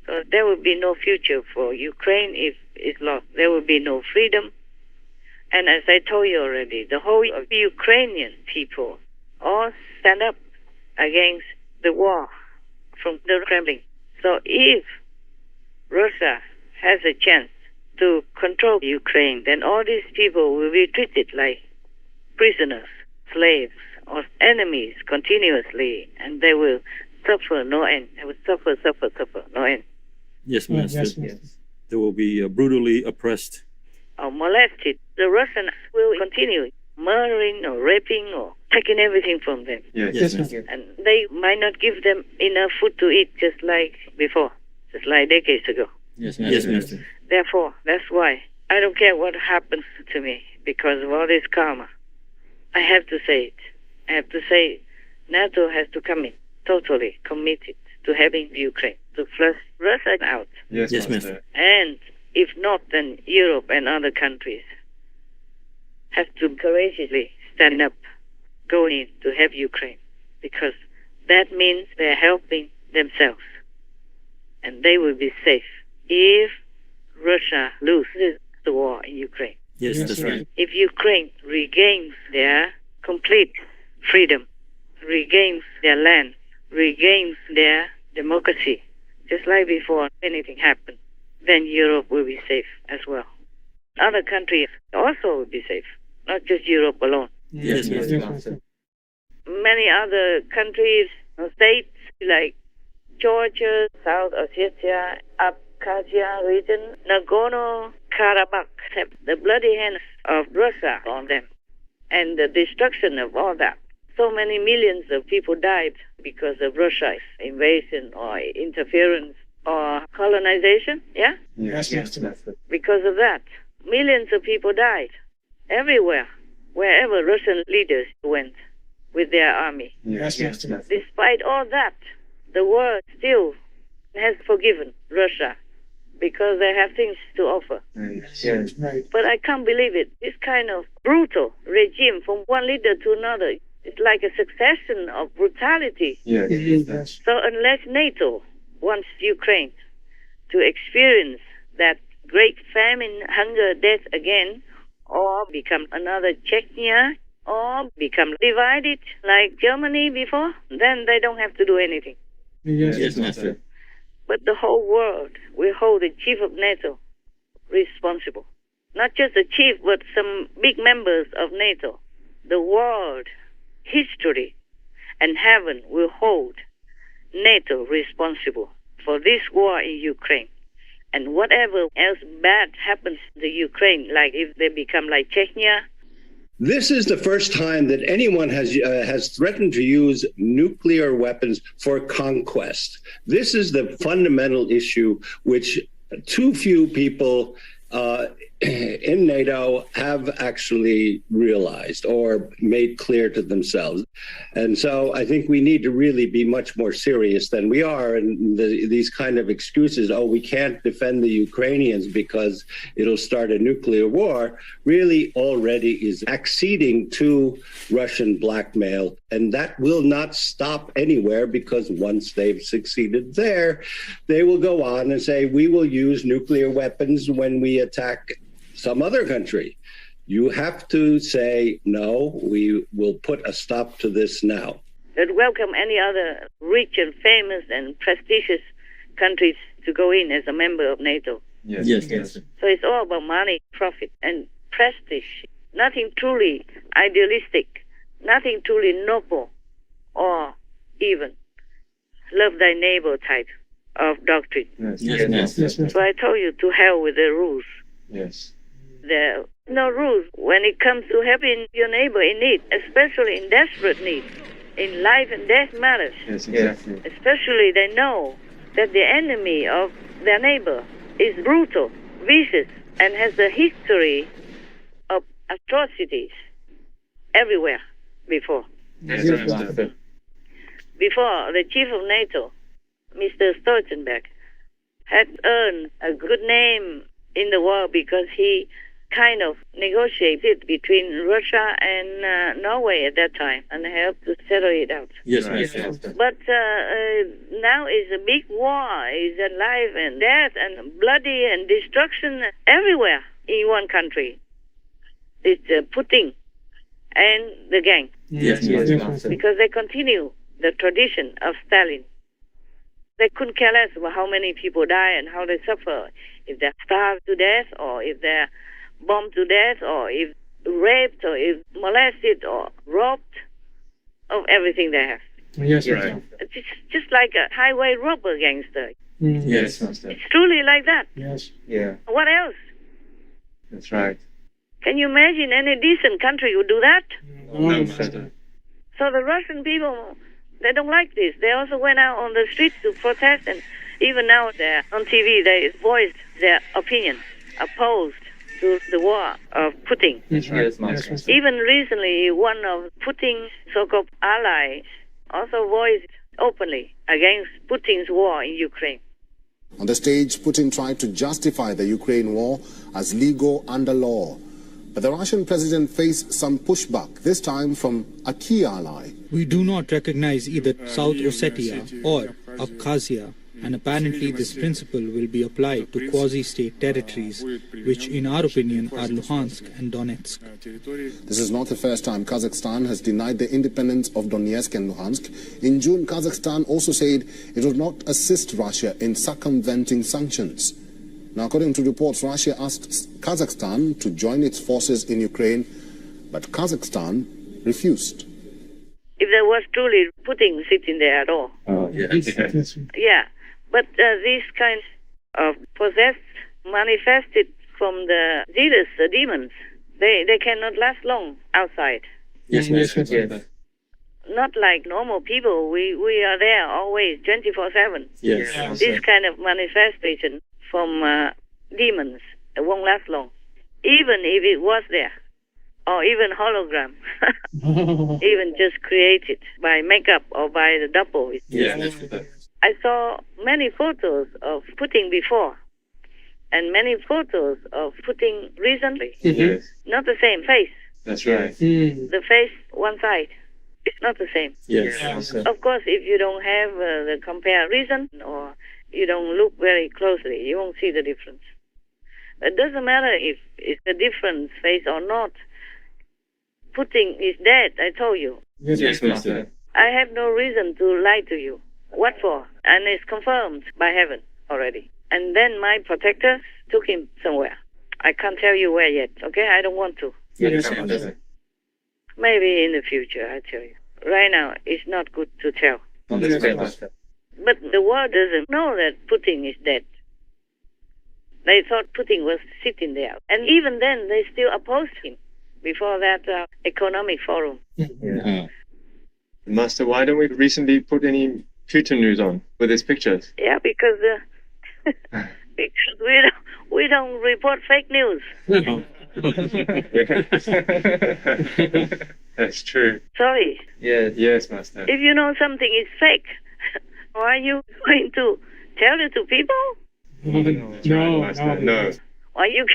So there will be no future for Ukraine if it's lost. There will be no freedom. And as I told you already, the whole Ukrainian people all stand up against the war from the Kremlin. So if Russia has a chance to control Ukraine, then all these people will be treated like prisoners, slaves, or enemies continuously, and they will suffer no end. They will suffer no end. Yes, Master. They will be brutally oppressed. Or molested. The Russians will continue murdering or raping or taking everything from them. Yes, Master. And they might not give them enough food to eat just like before, just like decades ago. Yes, Master. Therefore, that's why I don't care what happens to me because of all this karma. I have to say it. I have to say NATO has to come in totally committed to having Ukraine, to flush Russia out. Yes, Master. And if not, then Europe and other countries have to courageously stand up, go in to have Ukraine, because that means they're helping themselves, and they will be safe if Russia loses the war in Ukraine. Yes, that's right. If Ukraine regains their complete freedom, regains their land, regains their democracy, just like before anything happened, then Europe will be safe as well. Other countries also will be safe, not just Europe alone. Yes, Master. Many other countries, states like Georgia, South Ossetia, Abkhazia region, Nagorno-Karabakh have the bloody hands of Russia on them and the destruction of all that. So many millions of people died because of Russia's invasion or interference or colonization, yeah? Yes, Master. Because of that, millions of people died everywhere, wherever Russian leaders went with their army. Yes, Master. Despite all that, the world still has forgiven Russia because they have things to offer. Yes, right. But I can't believe it. This kind of brutal regime from one leader to another, it's like a succession of brutality. Yes. So unless NATO wants Ukraine to experience that great famine, hunger, death again, or become another Chechnya, or become divided like Germany before, then they don't have to do anything. Yes, Master. But the whole world will hold the chief of NATO responsible. Not just the chief, but some big members of NATO. The world, history, and heaven will hold NATO responsible for this war in Ukraine. And whatever else bad happens to Ukraine, like if they become like Chechnya. This is the first time that anyone has threatened to use nuclear weapons for conquest. This is the fundamental issue which too few people in NATO have actually realized or made clear to themselves. And so I think we need to really be much more serious than we are. And these kind of excuses, oh, we can't defend the Ukrainians because it'll start a nuclear war, really already is acceding to Russian blackmail. And that will not stop anywhere, because once they've succeeded there, they will go on and say, we will use nuclear weapons when we attack some other country. You have to say, no, we will put a stop to this now. They'd welcome any other rich and famous and prestigious countries to go in as a member of NATO. Yes. So it's all about money, profit, and prestige. Nothing truly idealistic, nothing truly noble or even love thy neighbor type of doctrine. Yes. So I told you to hell with the rules. Yes. There are no rules when it comes to helping your neighbor in need, especially in desperate need, in life and death matters. Yes, exactly. Especially they know that the enemy of their neighbor is brutal, vicious, and has a history of atrocities everywhere before. Yes, Master. Before, the chief of NATO, Mr. Stoltenberg, had earned a good name in the world because he kind of negotiated between Russia and Norway at that time and helped to settle it out. Yes, But now is a big war. Is a life and death and bloody and destruction everywhere in one country. It's Putin and the gang. Yes, because they continue the tradition of Stalin. They couldn't care less about how many people die and how they suffer. If they're starved to death, or if they're bombed to death, or if raped, or if molested, or robbed of everything they have. Yes, right. It's just like a highway robber gangster. Yes, Master. It's truly like that. Yes. Yeah, What else? that's right. Can you imagine any decent country would do that? No, Master. So the Russian people, they don't like this. They also went out on the streets to protest, and even now they're on TV, they voiced their opinion, opposed to the war of Putin. Yes, Master. Even recently, one of Putin's so-called allies also voiced openly against Putin's war in Ukraine. On the stage, Putin tried to justify the Ukraine war as legal under law. But the Russian president faced some pushback, this time from a key ally. We do not recognize either South Ossetia or Abkhazia, and apparently this principle will be applied to quasi-state territories, which in our opinion are Luhansk and Donetsk. This is not the first time Kazakhstan has denied the independence of Donetsk and Luhansk. In June, Kazakhstan also said it would not assist Russia in circumventing sanctions. Now, according to reports, Russia asked Kazakhstan to join its forces in Ukraine, but Kazakhstan refused. If there was truly Putin sitting there at all. Oh, yes. Yeah, but these kinds of possessed, manifested from the zealous, the demons, they cannot last long outside. Yes. Not like normal people. We are there always, 24/7. Yes. This kind of manifestation from demons, it won't last long. Even if it was there, or even hologram, even just created by makeup or by the double. Yes. I saw many photos of Putin before, and many photos of Putin recently. Yes. Not the same face. That's right. The face, one side. It's not the same. Yes. Of course, if you don't have the comparison, or you don't look very closely, you won't see the difference. It doesn't matter if it's a different face or not. Putin is dead, I told you. Yes, Master. I have no reason to lie to you. What for? And it's confirmed by heaven already. And then my protector took him somewhere. I can't tell you where yet, okay? I don't want to. Yes, Master. Maybe in the future, I tell you. Right now, it's not good to tell. Understand, Master. But the world doesn't know that Putin is dead. They thought Putin was sitting there. And even then, they still opposed him before that economic forum. Yeah. Master, why don't we recently put any Putin news on with his pictures? Yeah, because we don't report fake news. That's true. Sorry. Yes, Master. If you know something is fake, are you going to tell it to people? No, Master. No. Or you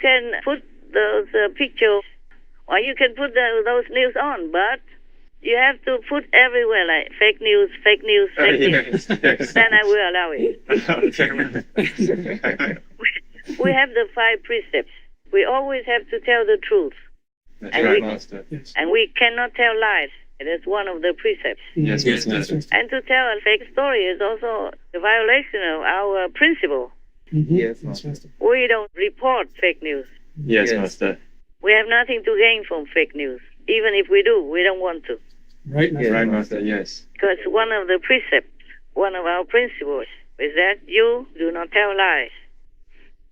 can put those pictures, or you can put those news on, but you have to put everywhere like fake news, fake news, fake news. Yes. Then I will allow it. We have the 5 precepts. We always have to tell the truth. That's and right, Master. And we cannot tell lies. It is one of the precepts. Yes, Master. And to tell a fake story is also a violation of our principle. Yes, Master. We don't report fake news. Yes, Master. We have nothing to gain from fake news. Even if we do, we don't want to. Right, Master. Right, Master, yes. Because one of the precepts, one of our principles is that you do not tell lies.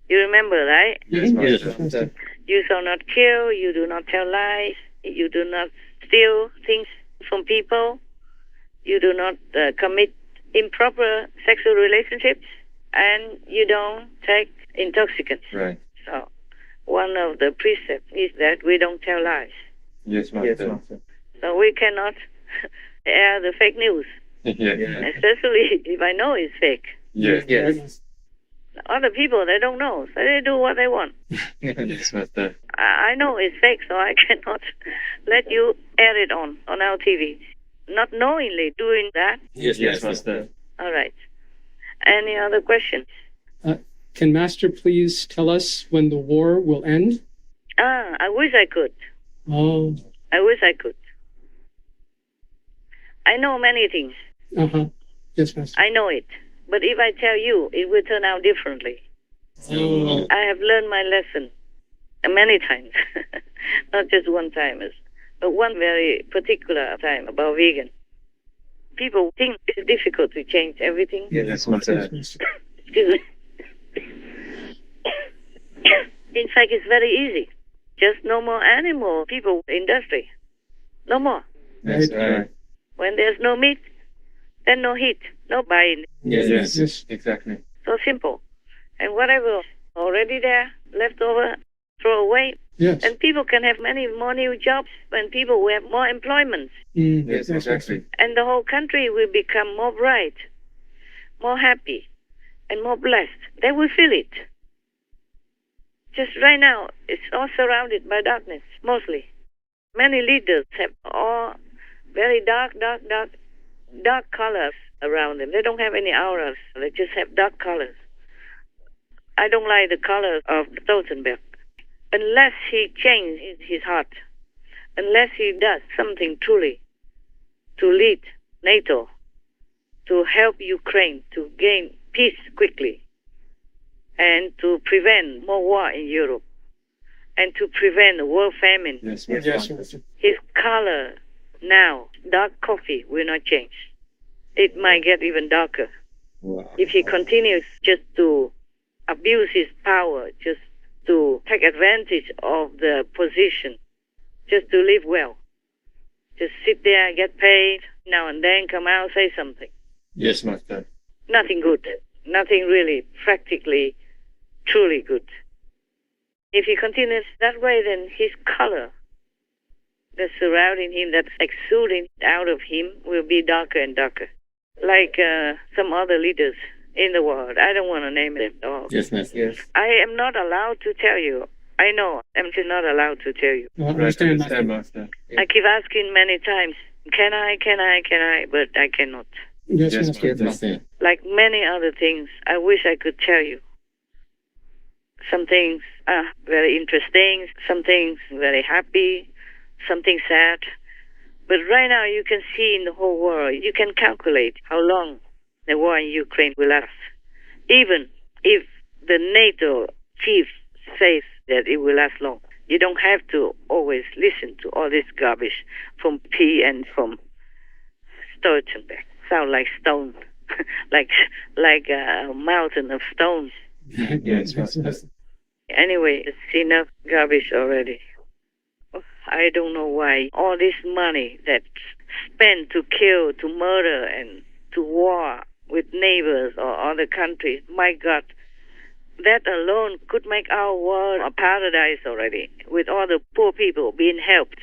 You remember, right? Yes, Master. You shall not kill, you do not tell lies, you do not steal things from people, you do not commit improper sexual relationships, and you don't take intoxicants. Right. So one of the precepts is that we don't tell lies. Yes, Master. So we cannot air the fake news, especially if I know it's fake. Yes. Other people, they don't know, so they do what they want. Yes, Master. I know it's fake, so I cannot let you air it on our TV. Not knowingly doing that. Yes, Master. All right. Any other questions? Can Master please tell us when the war will end? I wish I could. Oh. I wish I could. I know many things. Yes, Master. I know it. But if I tell you, it will turn out differently. Oh. I have learned my lesson many times. Not just one time, but one very particular time about vegan. People think it's difficult to change everything. Yes, Master. Excuse me. In fact, it's very easy. Just no more animal people industry. No more. That's right. When there's no meat, then no heat, no buying. Yes, exactly. So simple. And whatever already there, left over, throw away. Yes. And people can have many more new jobs, and people will have more employment. Yes, exactly. And the whole country will become more bright, more happy, and more blessed. They will feel it. Just right now, it's all surrounded by darkness, mostly. Many leaders have all very dark colors around them. They don't have any auras. They just have dark colors. I don't like the color of Stoltenberg. Unless he changes his heart, unless he does something truly to lead NATO, to help Ukraine to gain peace quickly, and to prevent more war in Europe, and to prevent a world famine. Yes. His color now, dark coffee, will not change. It might get even darker. Wow. If he continues just to abuse his power, just to take advantage of the position, just to live well, just sit there, get paid, now and then come out, say something. Yes, Master. Nothing good. Nothing really practically, truly good. If he continues that way, then his color that's surrounding him, that's exuding out of him, will be darker and darker. Like some other leaders in the world. I don't want to name them all. Yes, Master. Yes. I am not allowed to tell you. I know. I'm just not allowed to tell you. I understand, Master. I keep asking many times, can I? But I cannot. Yes, Master. Like many other things, I wish I could tell you. Some things are very interesting, some things very happy, something sad. But right now you can see in the whole world, you can calculate how long the war in Ukraine will last. Even if the NATO chief says that it will last long, you don't have to always listen to all this garbage from P and from Stoltenberg. Sound like stone, like a mountain of stones. Yes, Master. Anyway, it's enough garbage already. I don't know why all this money that's spent to kill, to murder, and to war with neighbors or other countries, my God, that alone could make our world a paradise already, with all the poor people being helped,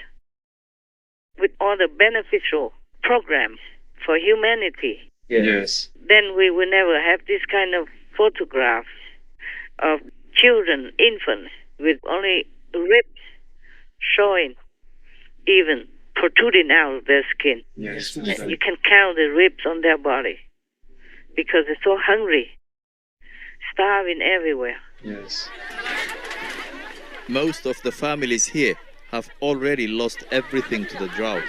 with all the beneficial programs for humanity. Yes. Then we will never have this kind of photographs of children, infants, with only ribs showing, even protruding out of their skin. Yes. You can count the ribs on their body because they're so hungry, starving everywhere. Yes. Most of the families here have already lost everything to the drought.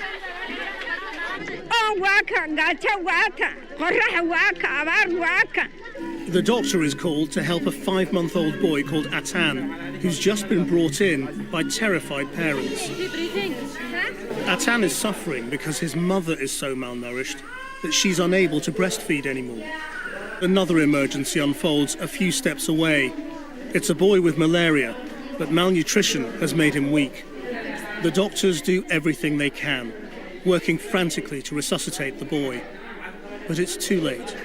The doctor is called to help a 5-month-old boy called Atan, who's just been brought in by terrified parents. Atan is suffering because his mother is so malnourished that she's unable to breastfeed anymore. Another emergency unfolds a few steps away. It's a boy with malaria, but malnutrition has made him weak. The doctors do everything they can, working frantically to resuscitate the boy. But it's too late.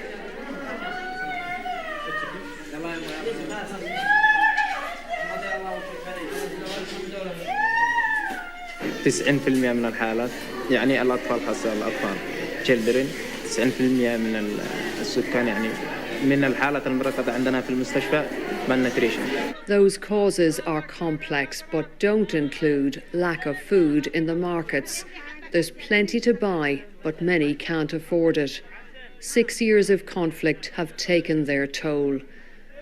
من الحالات يعني الأطفال خاصة الأطفال children 90% من السكان يعني من الحالات المركزة عندنا في المستشفى malnutrition. Those causes are complex but don't include lack of food in the markets. There's plenty to buy, but many can't afford it. 6 years of conflict have taken their toll.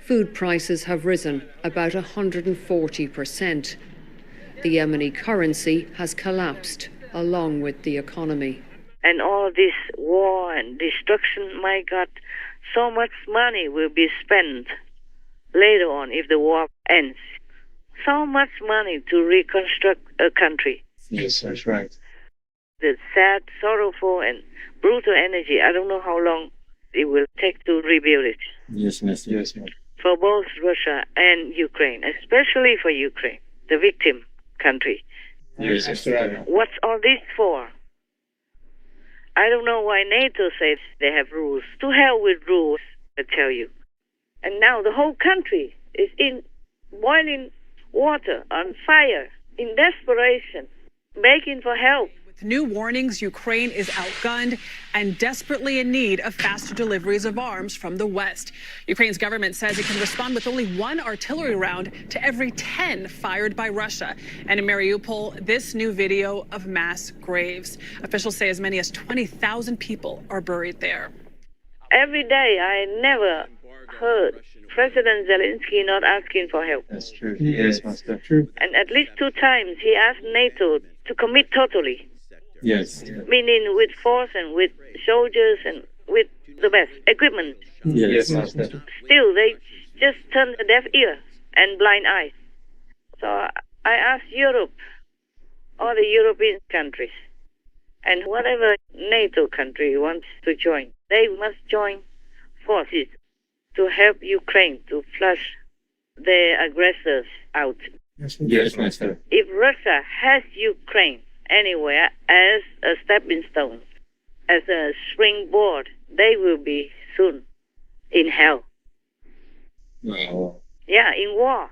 Food prices have risen about 140%. The Yemeni currency has collapsed along with the economy. And all this war and destruction, my God, so much money will be spent later on if the war ends. So much money to reconstruct a country. Yes, that's right. The sad, sorrowful, and brutal energy, I don't know how long it will take to rebuild it. Yes, miss. Yes, ma'am. For both Russia and Ukraine, especially for Ukraine, the victim country. Yes, that's right. What's all this for? I don't know why NATO says they have rules. To hell with rules, I tell you. And now the whole country is in boiling water, on fire, in desperation, begging for help. With new warnings, Ukraine is outgunned and desperately in need of faster deliveries of arms from the West. Ukraine's government says it can respond with only 1 artillery round to every 10 fired by Russia. And in Mariupol, this new video of mass graves. Officials say as many as 20,000 people are buried there. Every day, I never heard President Zelensky not asking for help. That's true. Yes, Master. True. And at least 2 times he asked NATO to commit totally. Yes. Meaning with force and with soldiers and with the best equipment. Yes, Master. Still, they just turn a deaf ear and blind eye. So I asked Europe, all the European countries, and whatever NATO country wants to join, they must join forces to help Ukraine to flush their aggressors out. Yes, Master. If Russia has Ukraine anywhere as a stepping stone, as a springboard, they will be soon in hell. Wow. Yeah, in war.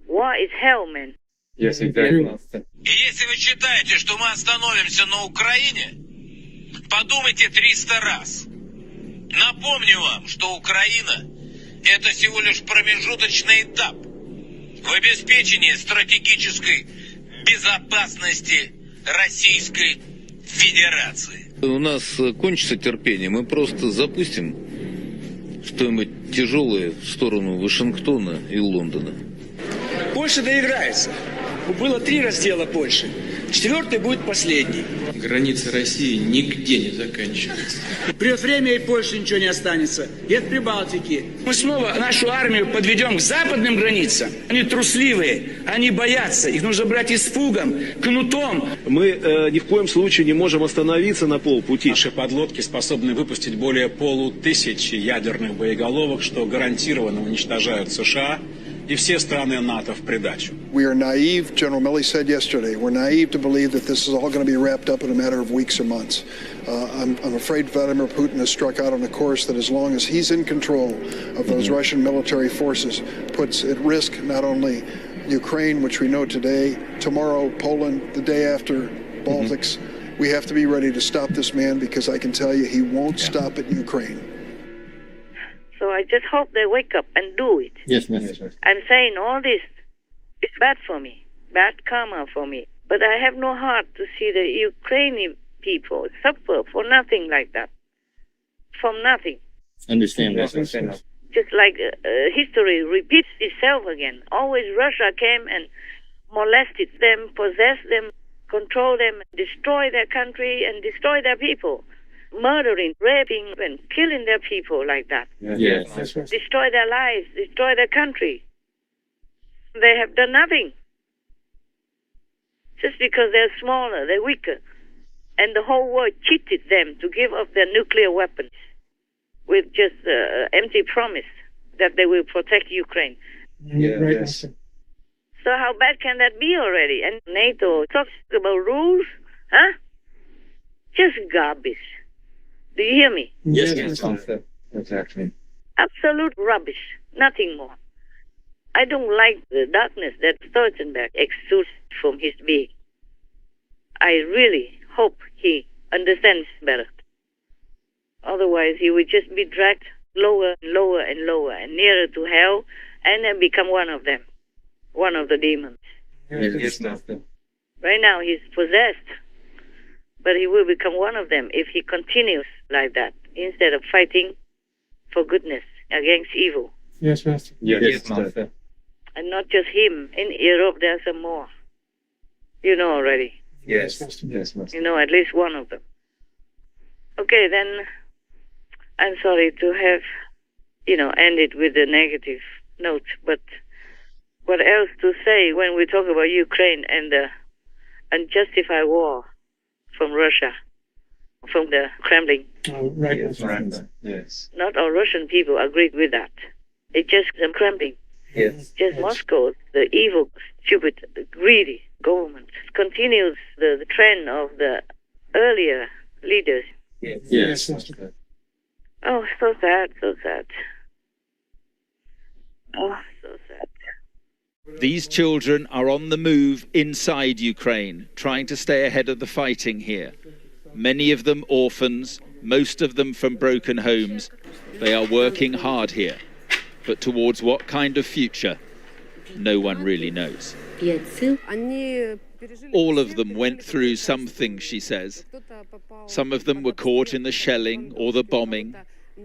War is hell, man. Yes, exactly, Master. Если вы считаете, что мы остановимся на Украине, подумайте 300 раз. Напомню вам, что Украина – это всего лишь промежуточный этап в обеспечении стратегической безопасности Российской Федерации. У нас кончится терпение, мы просто запустим что-нибудь тяжелое в сторону Вашингтона и Лондона. Польша доиграется. Было 3 раздела Польши. 4-й будет последний. Границы России нигде не заканчиваются. Придет время, и Польше ничего не останется. И от Прибалтики. Мы снова нашу армию подведем к западным границам. Они трусливые, они боятся. Их нужно брать испугом, кнутом. Мы ни в коем случае не можем остановиться на полпути. Наши подлодки способны выпустить более 500 ядерных боеголовок, что гарантированно уничтожают США и все страны НАТО в придачу. We are naive, General Milley said yesterday, we're naive to believe that this is all going to be wrapped up in a matter of weeks or months. I'm afraid Vladimir Putin has struck out on a course that as long as he's in control of those Russian military forces, puts at risk not only Ukraine, which we know today, tomorrow Poland, the day after Baltics. We have to be ready to stop this man because I can tell you he won't stop at Ukraine. So I just hope they wake up and do it. Yes, ma'am. I'm saying all this is bad for me, bad karma for me. But I have no heart to see the Ukrainian people suffer for nothing like that. From nothing. Understand that. Just like history repeats itself again. Always Russia came and molested them, possessed them, controlled them, destroy their country and destroy their people. Murdering, raping, and killing their people like that. Yes, that's right. Destroy their lives, destroy their country. They have done nothing. just because they're smaller, they're weaker. And the whole world cheated them to give up their nuclear weapons with just empty promise that they will protect Ukraine. Yes. So how bad can that be already? And NATO talks about rules, huh? Just garbage. Do you hear me? Yes. Exactly. Absolute rubbish. Nothing more. I don't like the darkness that Stoltenberg exudes from his being. I really hope he understands better. Otherwise, he will just be dragged lower and lower and lower and nearer to hell and then become one of them, one of the demons. Yes, Master. Right now, he's possessed, but he will become one of them if he continues like that instead of fighting for goodness against evil. Yes, Master. Yes, Master. And not just him. In Europe, there are some more. You know already. Yes, Master. You know at least one of them. Okay, then I'm sorry to have, ended with a negative note, but what else to say when we talk about Ukraine and the unjustified war from Russia, from the Kremlin? Right. Yes. Not all Russian people agreed with that. It's just the Kremlin. Yes. Just Moscow, the evil, stupid, greedy government continues the trend of the earlier leaders. Yes. Oh, so sad, so sad. Oh, so sad. These children are on the move inside Ukraine, trying to stay ahead of the fighting here. Many of them orphans, most of them from broken homes. They are working hard here. But towards what kind of future? No one really knows. All of them went through something, she says. Some of them were caught in the shelling or the bombing.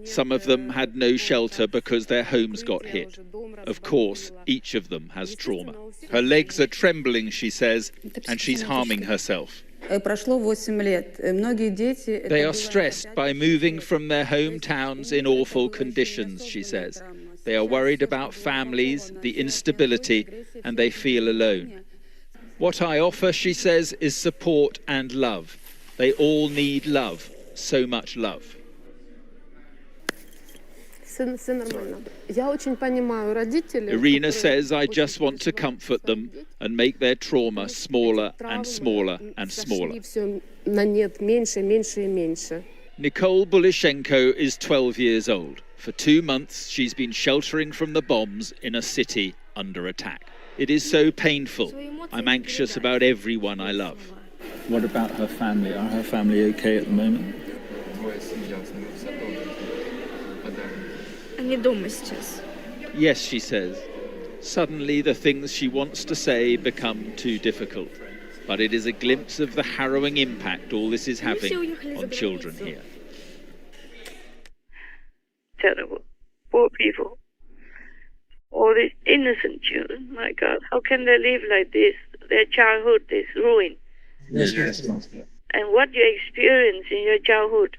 Some of them had no shelter because their homes got hit. Of course, each of them has trauma. Her legs are trembling, she says, and she's harming herself. They are stressed by moving from their hometowns in awful conditions, she says. They are worried about families, the instability, and they feel alone. What I offer, she says, is support and love. They all need love, so much love. Irina says, I just want to comfort them and make their trauma smaller and smaller and smaller. Nicole Bulishenko is 12 years old. For 2 months, she's been sheltering from the bombs in a city under attack. It is so painful. I'm anxious about everyone I love. What about her family? Are her family okay at the moment? Yes, she says. Suddenly the things she wants to say become too difficult. But it is a glimpse of the harrowing impact all this is having on children here. Terrible. Poor people. All these innocent children, my God, how can they live like this? Their childhood is ruined. Yes. And what you experience in your childhood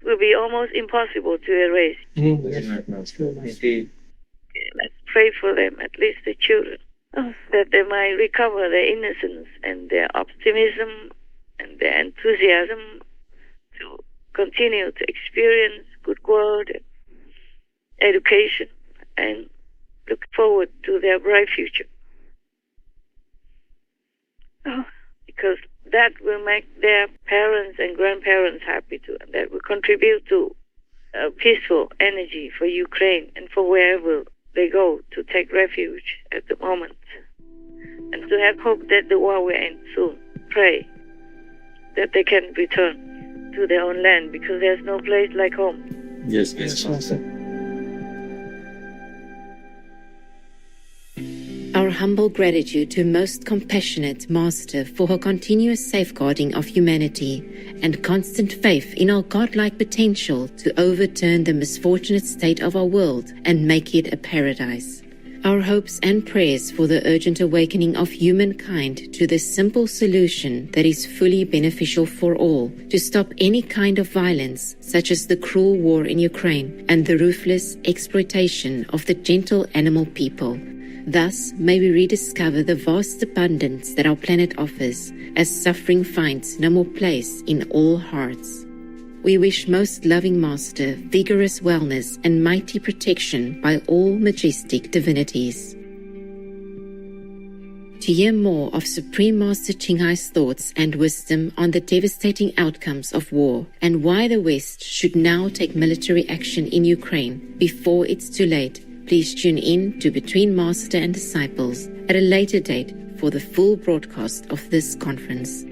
will be almost impossible to erase. Indeed. Let's pray for them, at least the children, that they might recover their innocence and their optimism and their enthusiasm to continue to experience good world and education and look forward to their bright future. Because that will make their parents and grandparents happy too, and that will contribute to a peaceful energy for Ukraine and for wherever they go to take refuge at the moment. And to have hope that the war will end soon. Pray that they can return to their own land, because there's no place like home. Yes, Master. Our humble gratitude to Most Compassionate Master for her continuous safeguarding of humanity and constant faith in our godlike potential to overturn the misfortunate state of our world and make it a paradise. Our hopes and prayers for the urgent awakening of humankind to this simple solution that is fully beneficial for all, to stop any kind of violence, such as the cruel war in Ukraine and the ruthless exploitation of the gentle animal people, Thus may we rediscover the vast abundance that our planet offers, as suffering finds no more place in all hearts. We wish most loving Master vigorous wellness and mighty protection by all majestic divinities. To hear more of Supreme Master Ching Hai's thoughts and wisdom on the devastating outcomes of war and why the West should now take military action in Ukraine before it's too late, please tune in to Between Master and Disciples at a later date for the full broadcast of this conference.